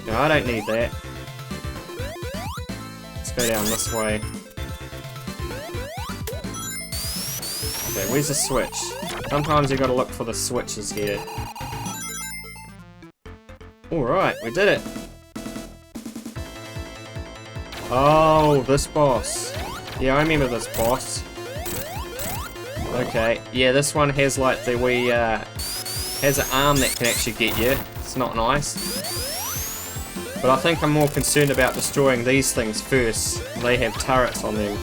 No, I don't need that. Let's go down this way. Okay, where's the switch? Sometimes you gotta look for the switches here. Alright, we did it. Oh, this boss. Yeah, I remember this boss. Okay, yeah, this one has like the wee, has an arm that can actually get you. It's not nice. But I think I'm more concerned about destroying these things first. They have turrets on them.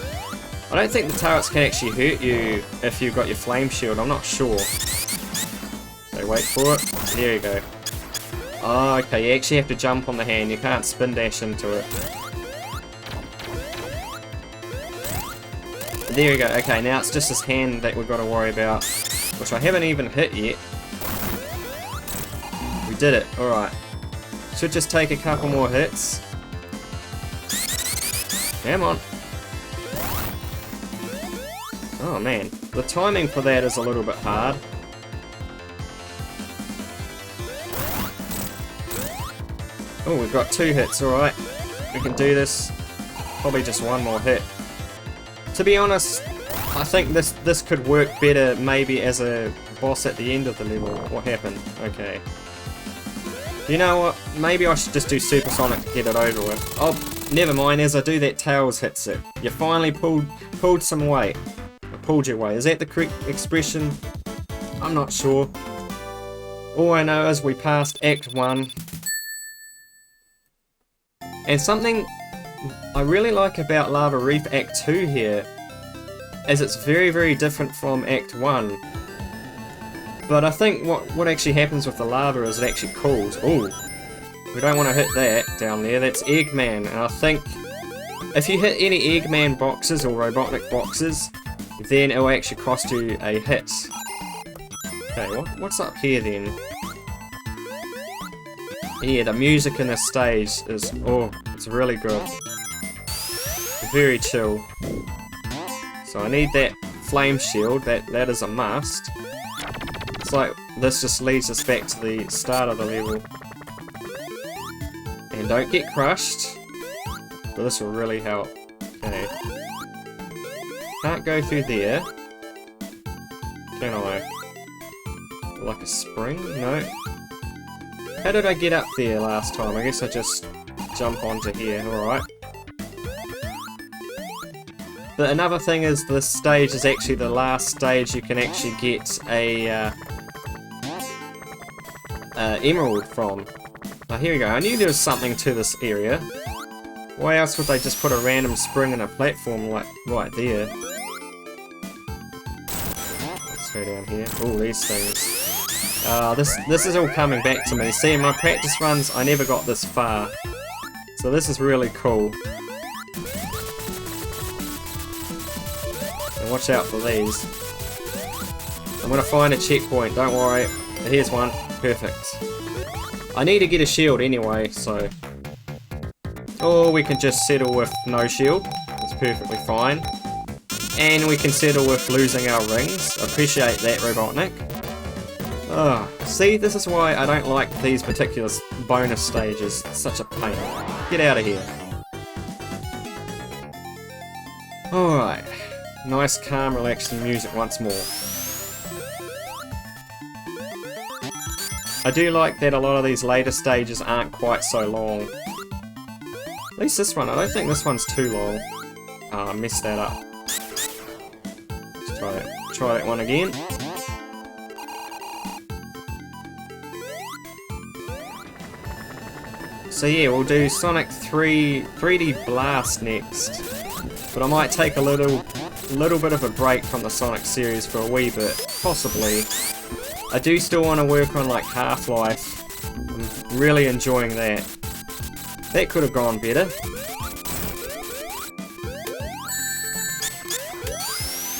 I don't think the turrets can actually hurt you if you've got your flame shield, I'm not sure. So wait for it. There you go. Oh, okay, you actually have to jump on the hand, you can't spin dash into it. There we go, okay, now it's just this hand that we've got to worry about, which I haven't even hit yet. We did it, alright. Should just take a couple more hits. Come on. Oh man, the timing for that is a little bit hard. Oh, we've got 2 hits, alright. We can do this. Probably just one more hit. To be honest, I think this could work better maybe as a boss at the end of the level. What happened? Okay. You know what? Maybe I should just do Supersonic to get it over with. Oh, never mind. As I do that, Tails hits it. You finally pulled some weight. Pulled your weight. Is that the correct expression? I'm not sure. All I know is we passed Act 1. And something I really like about Lava Reef Act 2 here is it's very, very different from Act 1. But I think what actually happens with the lava is it actually cools. Ooh, we don't want to hit that down there. That's Eggman, and I think if you hit any Eggman boxes or Robotnik boxes, then it will actually cost you a hit. Okay, what's up here then? Yeah, the music in this stage is, oh, it's really good. Very chill. So I need that flame shield, that is a must. It's like this just leads us back to the start of the level. And don't get crushed, but this will really help. Okay. Can't go through there. Can I? Like a spring? No. How did I get up there last time? I guess I just jump onto here, alright. But another thing is this stage is actually the last stage you can actually get a emerald from. Oh, here we go. I knew there was something to this area. Why else would they just put a random spring in a platform like right there? Let's go down here. Oh, these things. This is all coming back to me. See, in my practice runs, I never got this far. So this is really cool. And watch out for these. I'm gonna find a checkpoint, don't worry. Here's one. Perfect. I need to get a shield anyway, so... Or we can just settle with no shield. That's perfectly fine. And we can settle with losing our rings. Appreciate that, Robotnik. Oh, see, this is why I don't like these particular bonus stages. It's such a pain. Get out of here. Alright. Nice, calm, relaxing music once more. I do like that a lot of these later stages aren't quite so long. At least this one, I don't think this one's too long. I messed that up. Let's try that one again. So yeah, we'll do Sonic 3D Blast next. But I might take a little bit of a break from the Sonic series for a wee bit, possibly. I do still want to work on like Half-Life. I'm really enjoying that. That could have gone better.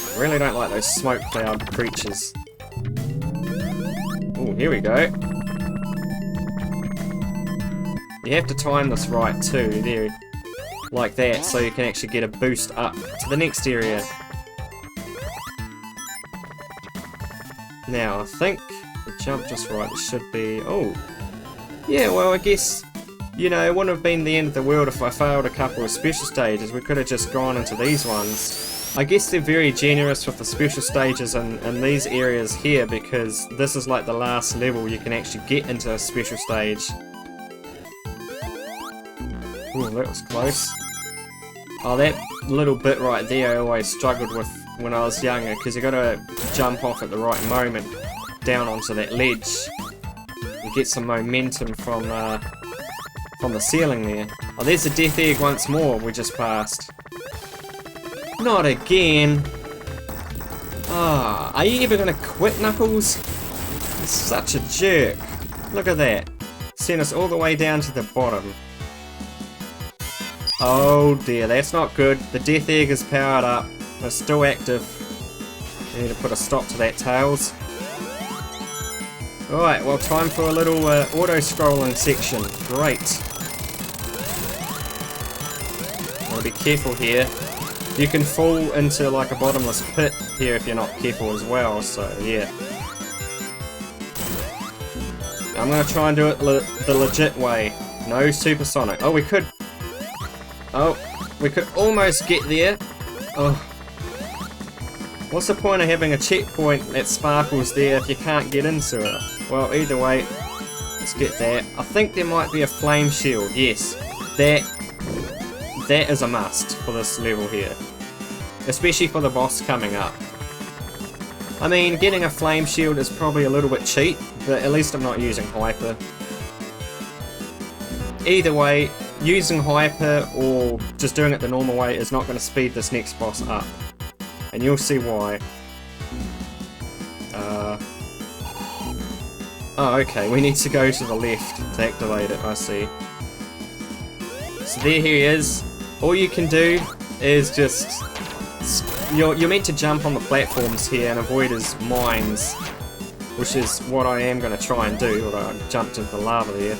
I really don't like those smoke cloud creatures. Oh, here we go. You have to time this right too, there. Like that, so you can actually get a boost up to the next area. Now, I think the jump just right, it should be... Oh! Yeah, well, I guess, you know, it wouldn't have been the end of the world if I failed a couple of special stages. We could have just gone into these ones. I guess they're very generous with the special stages in these areas here, because this is like the last level you can actually get into a special stage. Ooh, that was close. Oh, that little bit right there I always struggled with when I was younger, because you gotta jump off at the right moment down onto that ledge. You get some momentum from the ceiling there. Oh, there's a death egg once more we just passed. Not again! Ah, are you ever gonna quit, Knuckles? You're such a jerk. Look at that. Sent us all the way down to the bottom. Oh dear, that's not good. The death egg is powered up. It's still active. We need to put a stop to that, Tails. Alright, well, time for a little auto-scrolling section. Great. Gotta be careful here. You can fall into like a bottomless pit here if you're not careful as well, so yeah. I'm gonna try and do it the legit way. No supersonic. Oh, we could... Oh, we could almost get there. Oh. What's the point of having a checkpoint that sparkles there if you can't get into it? Well, either way, let's get that. I think there might be a flame shield, yes. That is a must for this level here. Especially for the boss coming up. I mean, getting a flame shield is probably a little bit cheap, but at least I'm not using Hyper. Either way, using Hyper or just doing it the normal way is not going to speed this next boss up. And you'll see why. Oh, okay, we need to go to the left to activate it, I see. So there he is. All you can do is just... You're meant to jump on the platforms here and avoid his mines, which is what I am going to try and do, although I jumped into the lava there.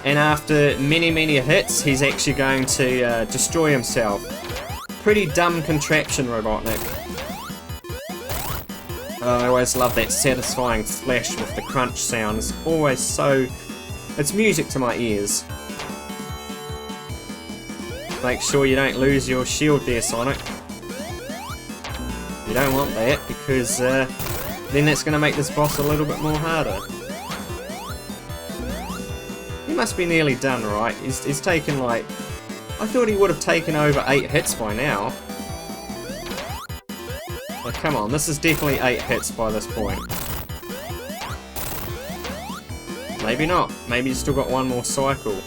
And after many hits, he's actually going to destroy himself. Pretty dumb contraption, Robotnik. I always love that satisfying flash with the crunch sound. It's always so... It's music to my ears. Make sure you don't lose your shield there, Sonic. You don't want that, because then that's going to make this boss a little bit more harder. He must be nearly done, right? He's taken like... I thought he would have taken over 8 hits by now. But come on, this is definitely 8 hits by this point. Maybe not. Maybe he's still got one more cycle.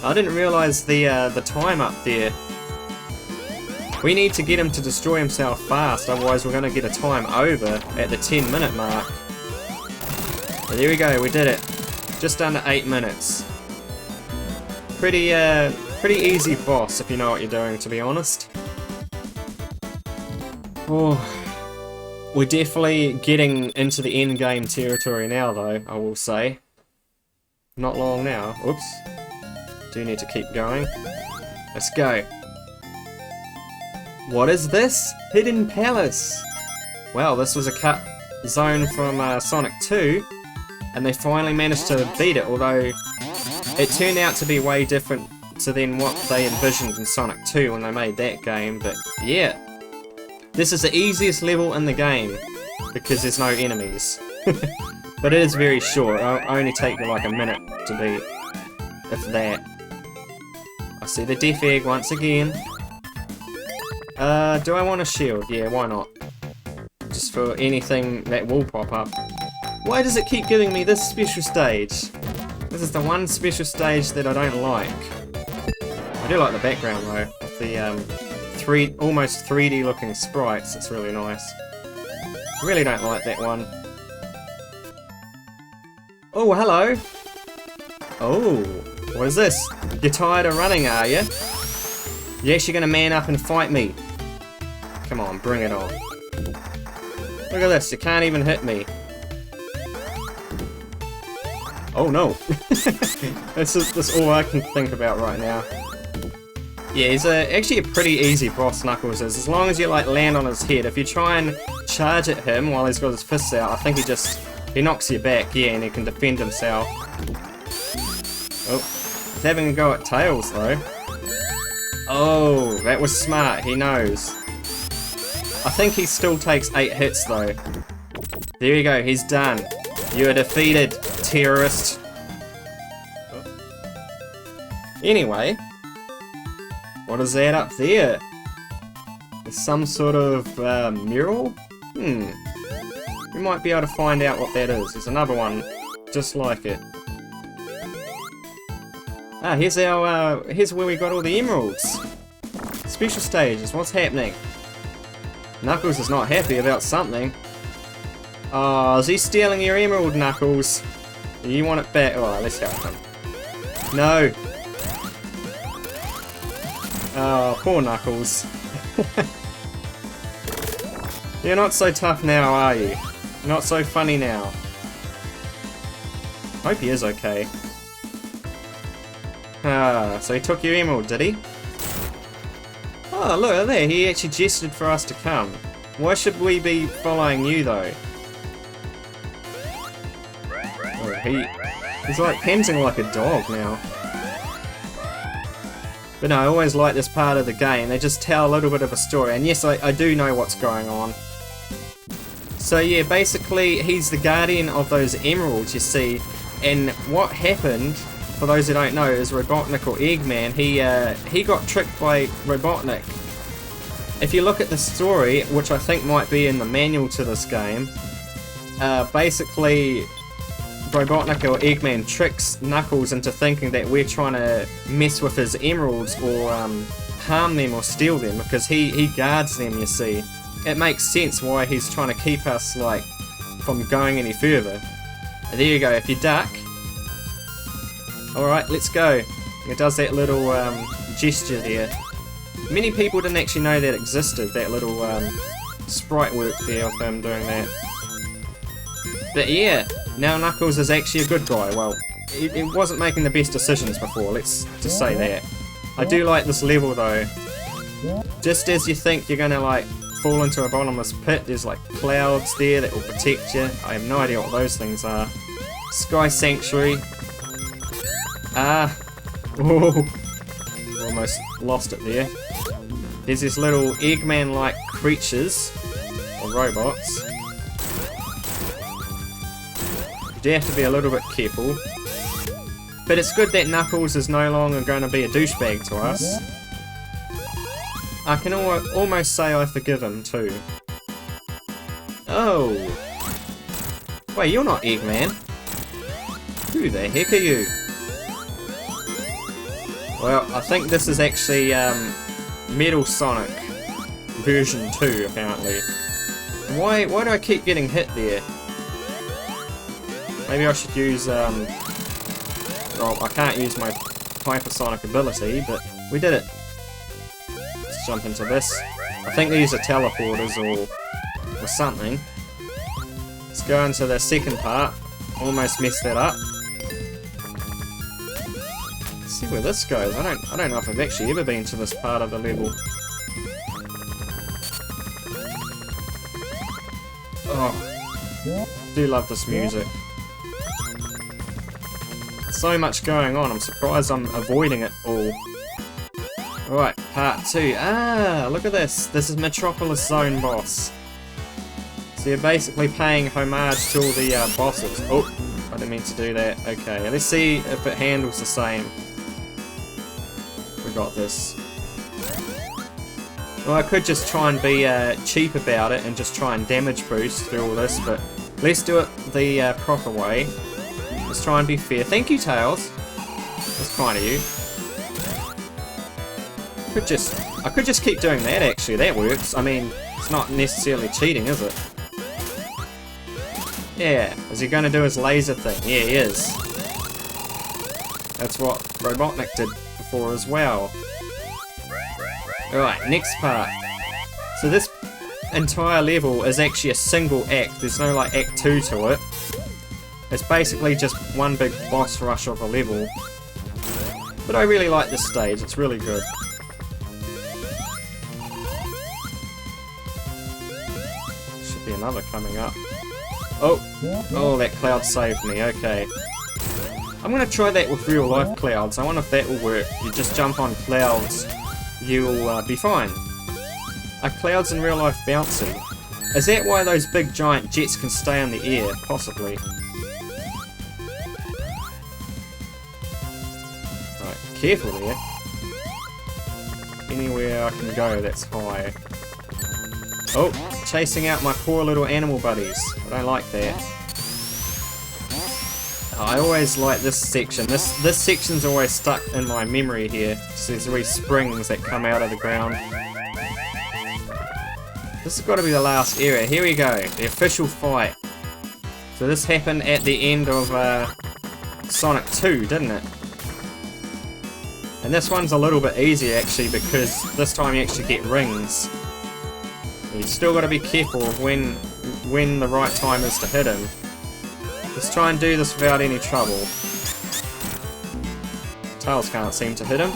I didn't realise the time up there. We need to get him to destroy himself fast, otherwise we're going to get a time over at the 10-minute mark. But there we go, we did it. Just under 8 minutes. Pretty easy boss if you know what you're doing, to be honest. Oh, we're definitely getting into the end game territory now, though, I will say. Not long now. Oops. Do need to keep going. Let's go. What is this? Hidden Palace. Well, this was a cut zone from Sonic 2, and they finally managed to beat it, although it turned out to be way different to than what they envisioned in Sonic 2 when they made that game, but yeah. This is the easiest level in the game, because there's no enemies. But it is very short, it'll only take me like a minute to beat, if that. I see the Death Egg once again. Do I want a shield? Yeah, why not? Just for anything that will pop up. Why does it keep giving me this special stage? This is the one special stage that I don't like. I do like the background though, with the almost 3D looking sprites. It's really nice. Really don't like that one. Oh, hello! Oh, what is this? You're tired of running, are you? You're actually gonna man up and fight me. Come on, bring it on. Look at this, you can't even hit me. Oh no! That's all I can think about right now. Yeah, he's actually a pretty easy boss, Knuckles is. As long as you like land on his head. If you try and charge at him while he's got his fists out, I think he knocks you back, yeah, and he can defend himself. Oh, he's having a go at Tails though. Oh, that was smart, he knows. I think he still takes 8 hits though. There you go, he's done. You are defeated, terrorist. Anyway, what is that up there? It's some sort of mural? We might be able to find out what that is. There's another one just like it. Ah, here's where we got all the emeralds. Special stages, what's happening? Knuckles is not happy about something. Oh, is he stealing your emerald, Knuckles? You want it back? Alright, let's help him. No! Oh, poor Knuckles. You're not so tough now, are you? Not so funny now. Hope he is okay. Ah, so he took your emerald, did he? Oh, look at that, he actually gestured for us to come. Why should we be following you, though? Oh, he's like panting like a dog now. But no, I always like this part of the game. They just tell a little bit of a story, and yes, I do know what's going on. So yeah, basically, he's the guardian of those emeralds, you see, and what happened, for those who don't know, is Robotnik or Eggman, he got tricked by Robotnik. If you look at the story, which I think might be in the manual to this game, basically Robotnik or Eggman tricks Knuckles into thinking that we're trying to mess with his emeralds or harm them or steal them, because he guards them, you see. It makes sense why he's trying to keep us, like, from going any further. There you go, if you duck. Alright, let's go. It does that little gesture there. Many people didn't actually know that existed, that little sprite work there of them doing that. But yeah, now Knuckles is actually a good guy. Well, it wasn't making the best decisions before, let's just say that. I do like this level though. Just as you think you're gonna like fall into a bottomless pit, there's like clouds there that will protect you. I have no idea what those things are. Sky Sanctuary. Whoa. Almost lost it there. There's these little Eggman-like creatures, or robots. You do have to be a little bit careful. But it's good that Knuckles is no longer going to be a douchebag to us. I can almost say I forgive him too. Oh. Wait, you're not Eggman. Who the heck are you? Well, I think this is actually Metal Sonic version 2 apparently. Why do I keep getting hit there? Maybe I should use well, I can't use my hypersonic ability, but we did it. Let's jump into this. I think these are teleporters or something. Let's go into the second part. Almost messed that up. Let's see where this goes. I don't know if I've actually ever been to this part of the level. Oh, I do love this music. So much going on, I'm surprised I'm avoiding it all. Alright, part 2. Ah, look at this. This is Metropolis Zone boss. So you're basically paying homage to all the bosses. Oh, I didn't mean to do that. Okay, let's see if it handles the same. We got this. Well, I could just try and be cheap about it and just try and damage boost through all this, but let's do it the proper way. Let's try and be fair. Thank you, Tails. That's kind of you. I could just keep doing that actually. That works. I mean, it's not necessarily cheating, is it? Yeah. Is he going to do his laser thing? Yeah, he is. That's what Robotnik did before as well. Alright, next part. So this entire level is actually a single act. There's no like act 2 to it. It's basically just one big boss rush of a level. But I really like this stage, it's really good. Should be another coming up. Oh, that cloud saved me, okay. I'm gonna try that with real life clouds. I wonder if that will work. You just jump on clouds, you'll be fine. Are clouds in real life bouncy? Is that why those big giant jets can stay in the air? Possibly. Careful there. Anywhere I can go that's high. Oh, chasing out my poor little animal buddies. I don't like that. Oh, I always like this section. This section's always stuck in my memory here. So there's wee springs that come out of the ground. This has got to be the last area. Here we go. The official fight. So this happened at the end of Sonic 2, didn't it? And this one's a little bit easier actually because this time you actually get rings. You still got to be careful of when the right time is to hit him. Let's try and do this without any trouble. Tails can't seem to hit him.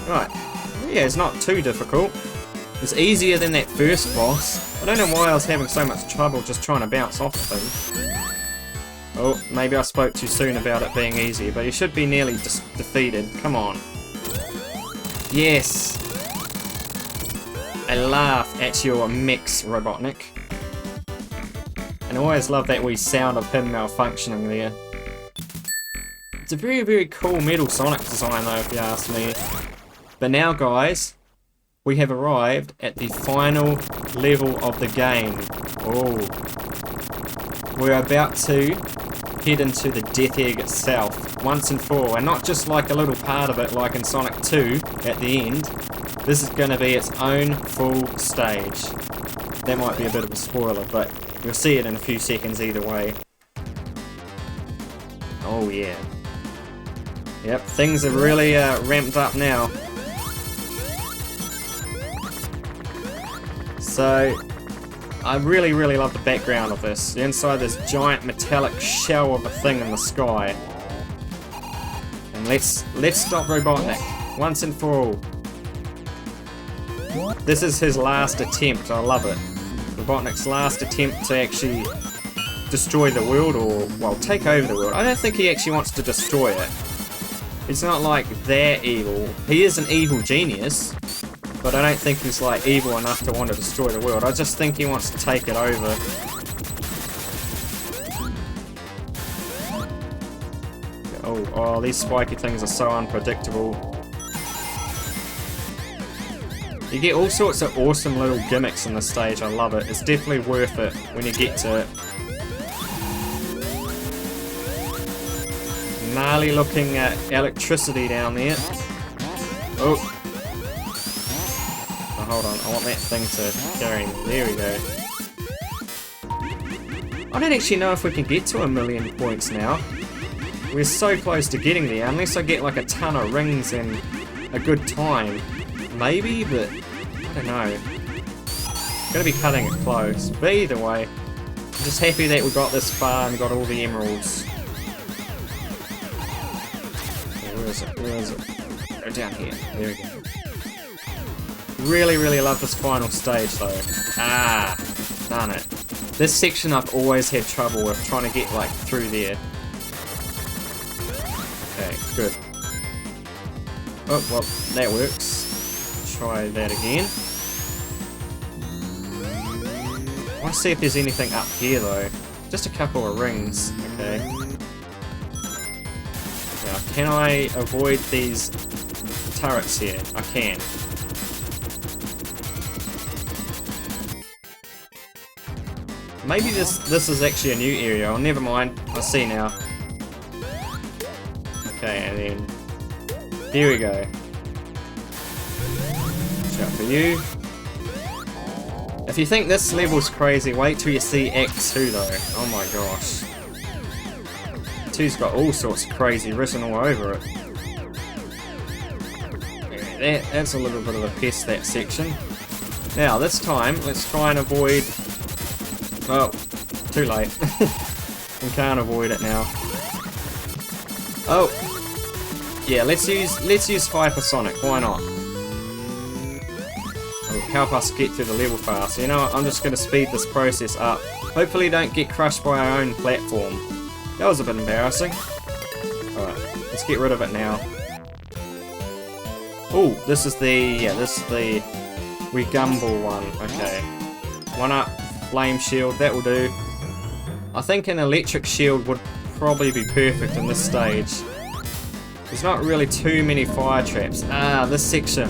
Right. Yeah, it's not too difficult. It's easier than that first boss. I don't know why I was having so much trouble just trying to bounce off of him. Oh, maybe I spoke too soon about it being easy, but you should be nearly defeated. Come on. Yes! I laugh at your mix, Robotnik. And I always love that wee sound of him malfunctioning there. It's a very, very cool Metal Sonic design though, if you ask me. But now, guys, we have arrived at the final level of the game. Oh. We're about to head into the Death Egg itself, once and for all, and not just like a little part of it like in Sonic 2 at the end. This is going to be its own full stage. That might be a bit of a spoiler, but You'll see it in a few seconds either way. Oh yeah. Yep, things are really ramped up now. So, I really love the background of this. You're inside this giant metallic shell of a thing in the sky. And let's stop Robotnik once and for all. This is his last attempt. I love it. Robotnik's last attempt to actually destroy the world, or well, take over the world. I don't think he actually wants to destroy it. It's not like they're evil. He is an evil genius, but I don't think he's like evil enough to want to destroy the world. I just think he wants to take it over. Oh, these spiky things are so unpredictable. You get all sorts of awesome little gimmicks in this stage. I love it. It's definitely worth it when you get to it. Gnarly looking electricity down there. Oh, hold on. I want that thing to carry me. There we go. I don't actually know if we can get to 1,000,000 points now. We're so close to getting there, unless I get like a ton of rings and a good time. Maybe, but I don't know. Gonna be cutting it close. But either way, I'm just happy that we got this far and got all the emeralds. Okay, where is it? Where is it? Go down here. There we go. Really love this final stage though. Ah, darn it. This section I've always had trouble with trying to get like through there. Okay, good. Oh, well, that works. Try that again. I want to see if there's anything up here though. Just a couple of rings. Okay. Now, can I avoid these turrets here? I can. Maybe this is actually a new area. Oh, never mind. I see now. Okay, and then here we go. Watch out for you. If you think this level's crazy, wait till you see Act 2 though. Oh my gosh. 2's got all sorts of crazy written all over it. Yeah, that's a little bit of a pest, that section. Now this time, let's try and avoid... Oh, too late. We can't avoid it now. Oh! Yeah, let's use Hypersonic, why not? It'll help us get through the level faster. You know what, I'm just going to speed this process up. Hopefully don't get crushed by our own platform. That was a bit embarrassing. Alright, let's get rid of it now. Oh, this is the We Gumball one, okay. 1-up, flame shield, that will do. I think an electric shield would probably be perfect in this stage. There's not really too many fire traps. Ah, this section.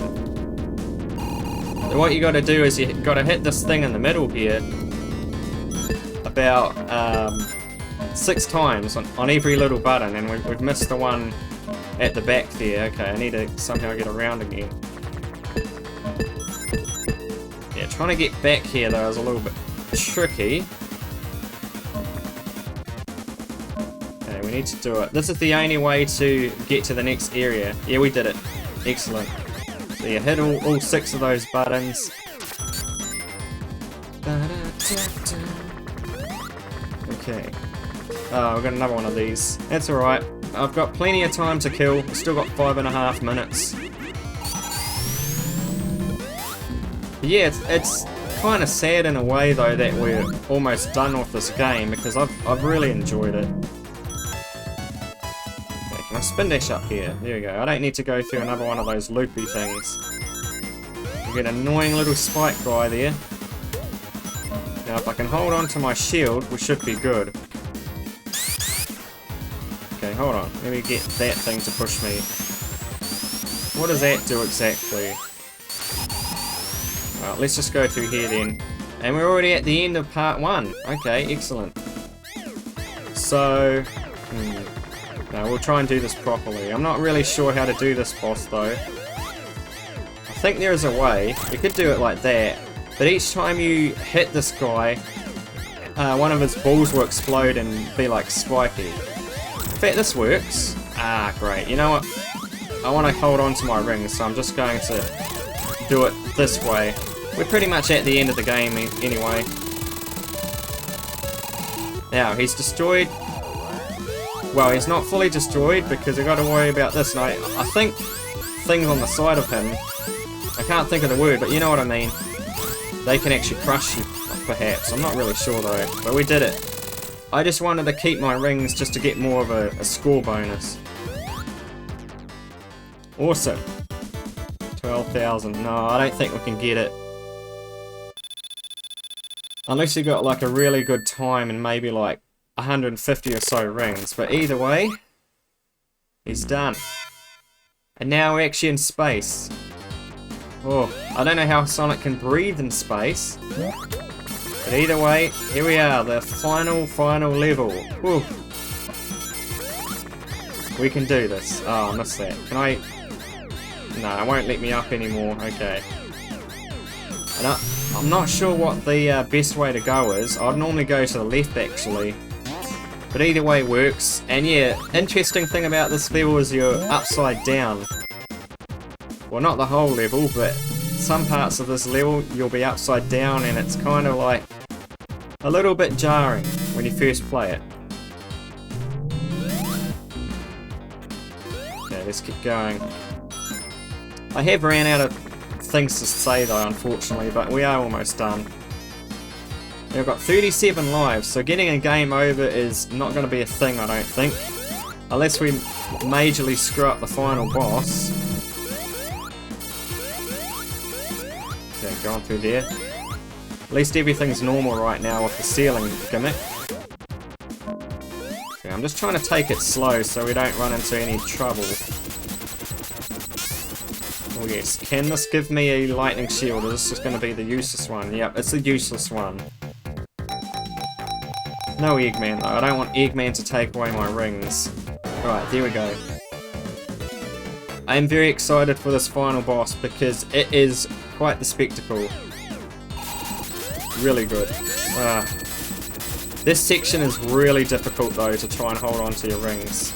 What you gotta do is you gotta hit this thing in the middle here about 6 times on every little button, and we've missed the one at the back there. Okay, I need to somehow get around again. Yeah, trying to get back here though is a little bit tricky. We need to do it. This is the only way to get to the next area. Yeah, we did it. Excellent. So you hit all 6 of those buttons. Okay. Oh, we've got another one of these. That's alright. I've got plenty of time to kill. I've still got 5.5 minutes. Yeah, it's kind of sad in a way though that we're almost done with this game, because I've really enjoyed it. Can I spin dash up here? There we go. I don't need to go through another one of those loopy things. You get an annoying little spike guy there. Now if I can hold on to my shield, we should be good. Okay, hold on. Let me get that thing to push me. What does that do exactly? Well, let's just go through here then. And we're already at the end of part 1. Okay, excellent. So... No, we'll try and do this properly. I'm not really sure how to do this boss though. I think there is a way. We could do it like that, but each time you hit this guy, one of his balls will explode and be like spiky. In fact, this works. Ah, great. You know what? I want to hold on to my rings, so I'm just going to do it this way. We're pretty much at the end of the game anyway. Now, he's destroyed. Well, he's not fully destroyed because I've got to worry about this. And I think things on the side of him, I can't think of the word, but you know what I mean. They can actually crush you, perhaps. I'm not really sure though, but we did it. I just wanted to keep my rings just to get more of a score bonus. Awesome. 12,000. No, I don't think we can get it. Unless you got like a really good time and maybe like 150 or so rings. But either way, he's done. And now we're actually in space. Oh, I don't know how Sonic can breathe in space. But either way, here we are, the final level. Whew. We can do this. Oh, I missed that. Can I... No, it won't let me up anymore. Okay. And I'm not sure what the best way to go is. I'd normally go to the left, actually. But either way works. And yeah, interesting thing about this level is you're upside down. Well, not the whole level, but some parts of this level you'll be upside down, and it's kind of like a little bit jarring when you first play it. Okay, let's keep going. I have ran out of things to say though, unfortunately, but we are almost done. We've got 37 lives, so getting a game over is not going to be a thing, I don't think. Unless we majorly screw up the final boss. Okay, going through there. At least everything's normal right now with the ceiling gimmick. Okay, I'm just trying to take it slow so we don't run into any trouble. Oh yes, can this give me a lightning shield, or is this just going to be the useless one? Yep, it's the useless one. No Eggman though, I don't want Eggman to take away my rings. Right, there we go. I am very excited for this final boss because it is quite the spectacle. Really good. This section is really difficult though to try and hold on to your rings.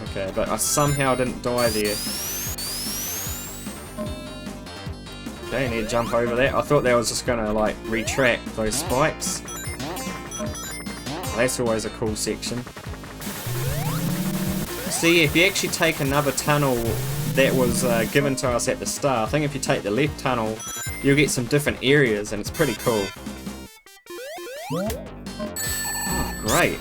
Okay, but I somehow didn't die there. Okay, I need to jump over that. I thought that was just gonna like retract those spikes. That's always a cool section. See, if you actually take another tunnel that was given to us at the start, I think if you take the left tunnel, you'll get some different areas, and it's pretty cool. Oh, great.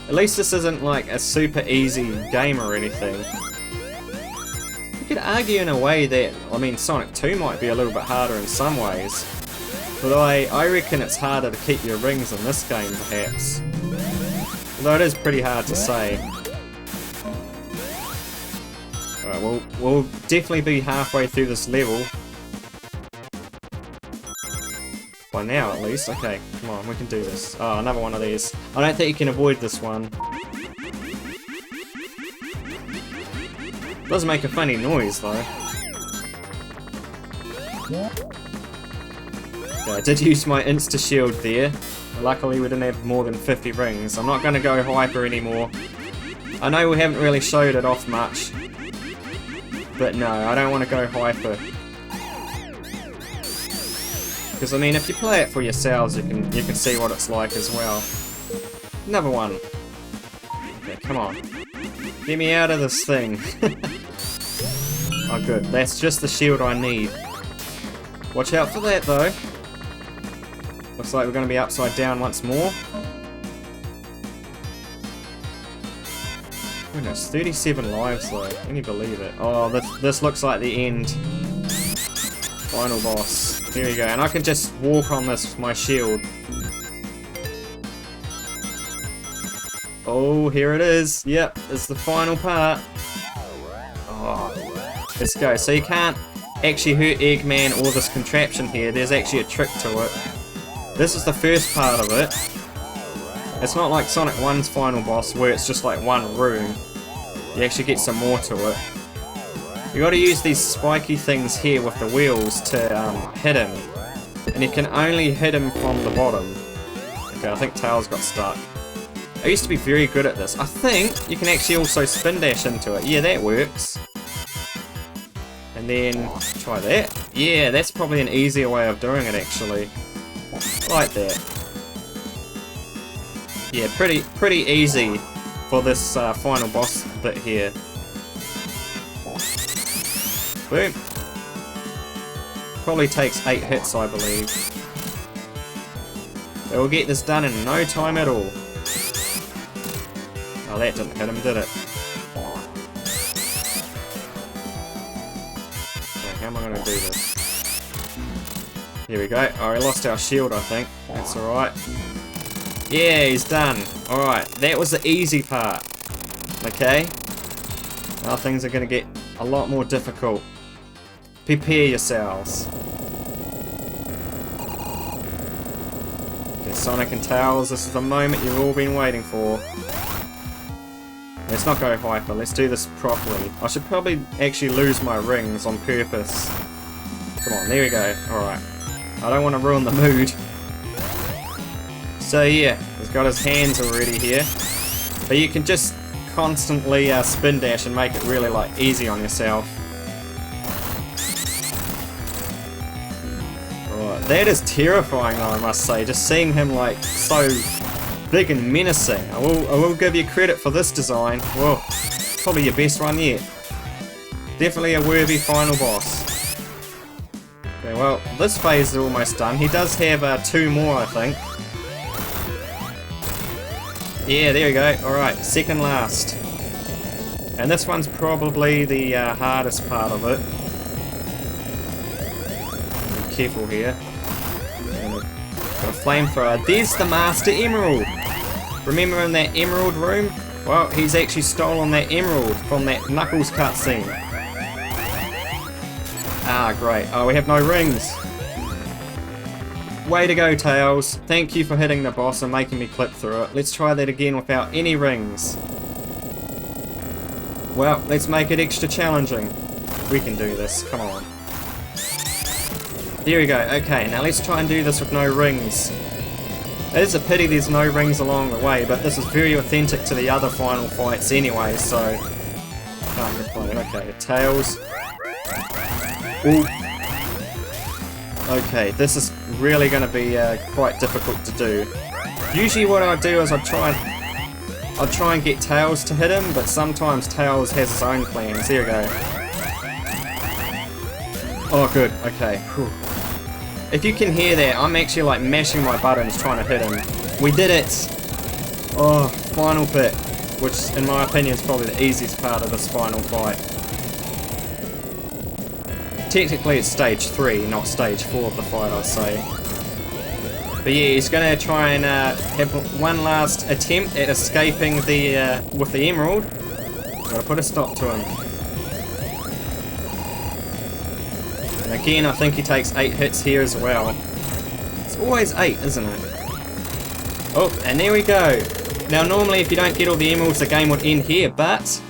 At least this isn't like a super easy game or anything. You could argue in a way that, I mean, Sonic 2 might be a little bit harder in some ways. But I reckon it's harder to keep your rings in this game, perhaps. Although it is pretty hard to say. Alright, we'll definitely be halfway through this level. By now, at least. Okay, come on, we can do this. Oh, another one of these. I don't think you can avoid this one. It does make a funny noise, though. Okay, I did use my insta-shield there. Luckily we didn't have more than 50 rings. I'm not going to go hyper anymore. I know we haven't really showed it off much. But no, I don't want to go hyper. Because I mean, if you play it for yourselves, you can see what it's like as well. Another one. Okay, come on. Get me out of this thing. Oh good, that's just the shield I need. Watch out for that though. Looks like we're going to be upside down once more. Goodness, 37 lives though. Can you believe it? Oh, this looks like the end. Final boss. Here we go. And I can just walk on this with my shield. Oh, here it is. Yep, it's the final part. Oh, let's go. So you can't actually hurt Eggman or this contraption here. There's actually a trick to it. This is the first part of it. It's not like Sonic 1's final boss where it's just like one room. You actually get some more to it. You got to use these spiky things here with the wheels to hit him. And you can only hit him from the bottom. Okay, I think Tails got stuck. I used to be very good at this. I think you can actually also spin dash into it. Yeah, that works. And then try that. Yeah, that's probably an easier way of doing it actually. Like that. Yeah, pretty easy for this final boss bit here. Boom. Probably takes 8 hits, I believe. But we'll get this done in no time at all. Oh, that didn't hit him, did it? Okay, how am I going to do this? Here we go. Oh, we lost our shield, I think. That's alright. Yeah, he's done. Alright, that was the easy part. Okay? Now things are going to get a lot more difficult. Prepare yourselves. Okay, Sonic and Tails, this is the moment you've all been waiting for. Let's not go hyper, let's do this properly. I should probably actually lose my rings on purpose. Come on, there we go. Alright. I don't want to ruin the mood. So yeah, he's got his hands already here. But you can just constantly spin dash and make it really like easy on yourself. Alright, that is terrifying though, I must say. Just seeing him like so big and menacing. I will give you credit for this design. Whoa, probably your best one yet. Definitely a worthy final boss. Okay, well, this phase is almost done. He does have 2 more, I think. Yeah, there we go. Alright, second last. And this one's probably the hardest part of it. Be careful here. Got a flamethrower. There's the Master Emerald! Remember in that Emerald room? Well, he's actually stolen that Emerald from that Knuckles cutscene. Ah, great. Oh, we have no rings. Way to go, Tails. Thank you for hitting the boss and making me clip through it. Let's try that again without any rings. Well, let's make it extra challenging. We can do this. Come on. There we go. Okay, now let's try and do this with no rings. It is a pity there's no rings along the way, but this is very authentic to the other final fights anyway, so... Can't complain. Okay, Tails. Ooh. Okay, this is really going to be quite difficult to do. Usually what I do is I try and get Tails to hit him, but sometimes Tails has his own plans. There we go. Oh, good. Okay. Whew. If you can hear that, I'm actually like mashing my buttons trying to hit him. We did it! Oh, final bit, which in my opinion is probably the easiest part of this final fight. Technically it's stage 3, not stage 4 of the fight, I'd say. But yeah, he's going to try and have one last attempt at escaping the with the emerald. Gotta put a stop to him. And again, I think he takes 8 hits here as well. It's always 8, isn't it? Oh, and there we go. Now normally if you don't get all the emeralds, the game would end here, but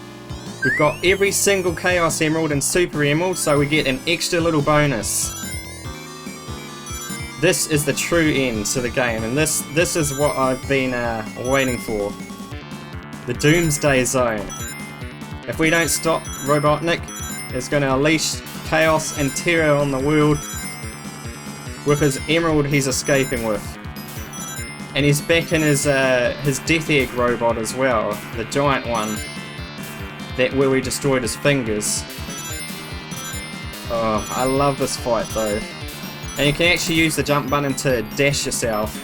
we've got every single Chaos Emerald and Super Emerald, so we get an extra little bonus. This is the true end to the game, and this is what I've been waiting for. The Doomsday Zone. If we don't stop Robotnik, it's going to unleash chaos and terror on the world with his emerald he's escaping with. And he's back in his Death Egg robot as well, the giant one. Where we destroyed his fingers. Oh, I love this fight though. And you can actually use the jump button to dash yourself.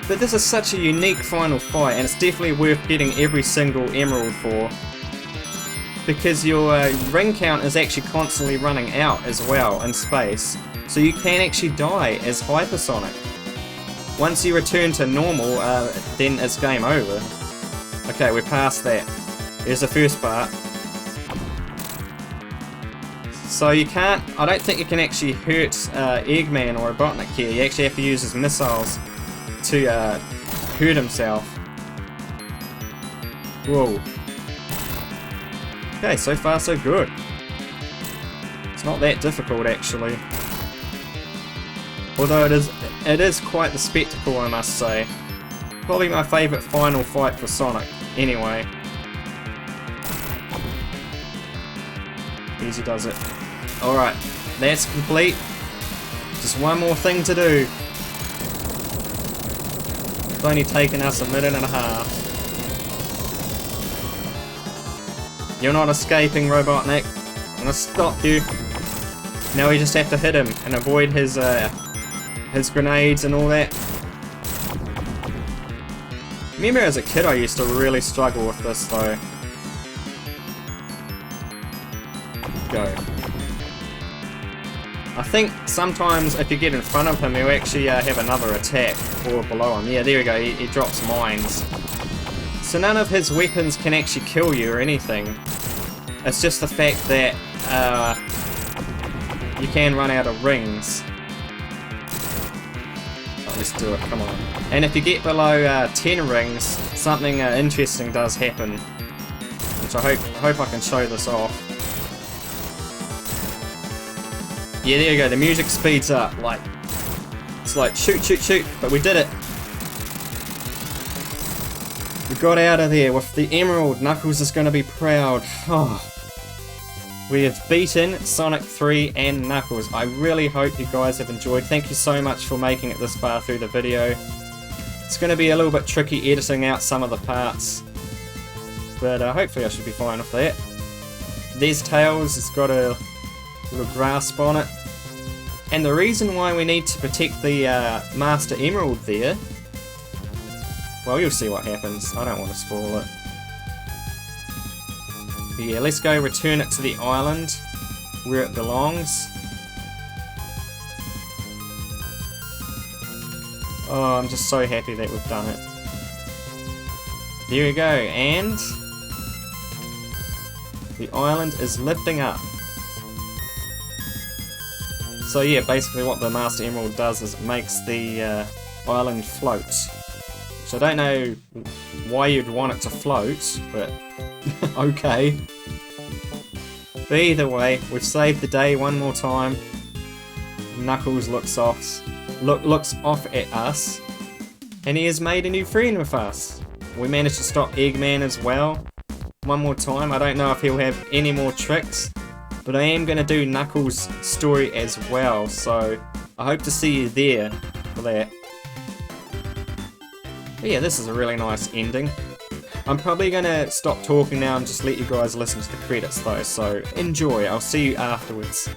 But this is such a unique final fight, and it's definitely worth getting every single emerald for. Because your ring count is actually constantly running out as well in space. So you can actually die as Hypersonic. Once you return to normal, then it's game over. Okay, we're past that. Here's the first part. So you can't, I don't think you can actually hurt Eggman or Robotnik here. You actually have to use his missiles to hurt himself. Whoa. Okay, so far so good. not that difficult actually. Although it is quite the spectacle, I must say. Probably my favourite final fight for Sonic, anyway. Easy does it. Alright, that's complete. Just one more thing to do. It's only taken us 1.5 minutes. You're not escaping, Robotnik. I'm gonna stop you. Now we just have to hit him and avoid his grenades and all that. Remember as a kid I used to really struggle with this though. Go. I think sometimes if you get in front of him he'll actually have another attack or below him. Yeah, there we go, he drops mines. So none of his weapons can actually kill you or anything. It's just the fact that you can run out of rings. Oh, let's do it, come on. And if you get below 10 rings, something interesting does happen. Which I hope I can show this off. Yeah, there you go, the music speeds up, like, it's like shoot, shoot, shoot, but we did it. We got out of there with the emerald. Knuckles is going to be proud. Oh. We have beaten Sonic 3 and Knuckles. I really hope you guys have enjoyed. Thank you so much for making it this far through the video. It's going to be a little bit tricky editing out some of the parts, but hopefully I should be fine with that. There's Tails, it's got a little grasp on it. And the reason why we need to protect the Master Emerald there, well, you'll see what happens. I don't want to spoil it. But yeah, let's go return it to the island where it belongs. Oh, I'm just so happy that we've done it. There we go, and the island is lifting up. So yeah, basically what the Master Emerald does is it makes the island float. Which I don't know why you'd want it to float, but okay. But either way, we've saved the day one more time. Knuckles looks off at us, and he has made a new friend with us. We managed to stop Eggman as well. One more time. I don't know if he'll have any more tricks, but I am going to do Knuckles' story as well, so I hope to see you there for that. But yeah, this is a really nice ending. I'm probably going to stop talking now and just let you guys listen to the credits though, so enjoy. I'll see you afterwards.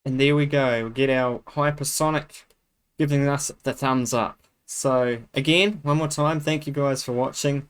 And there we go, we get our hypersonic giving us the thumbs up. So again, one more time, thank you guys for watching.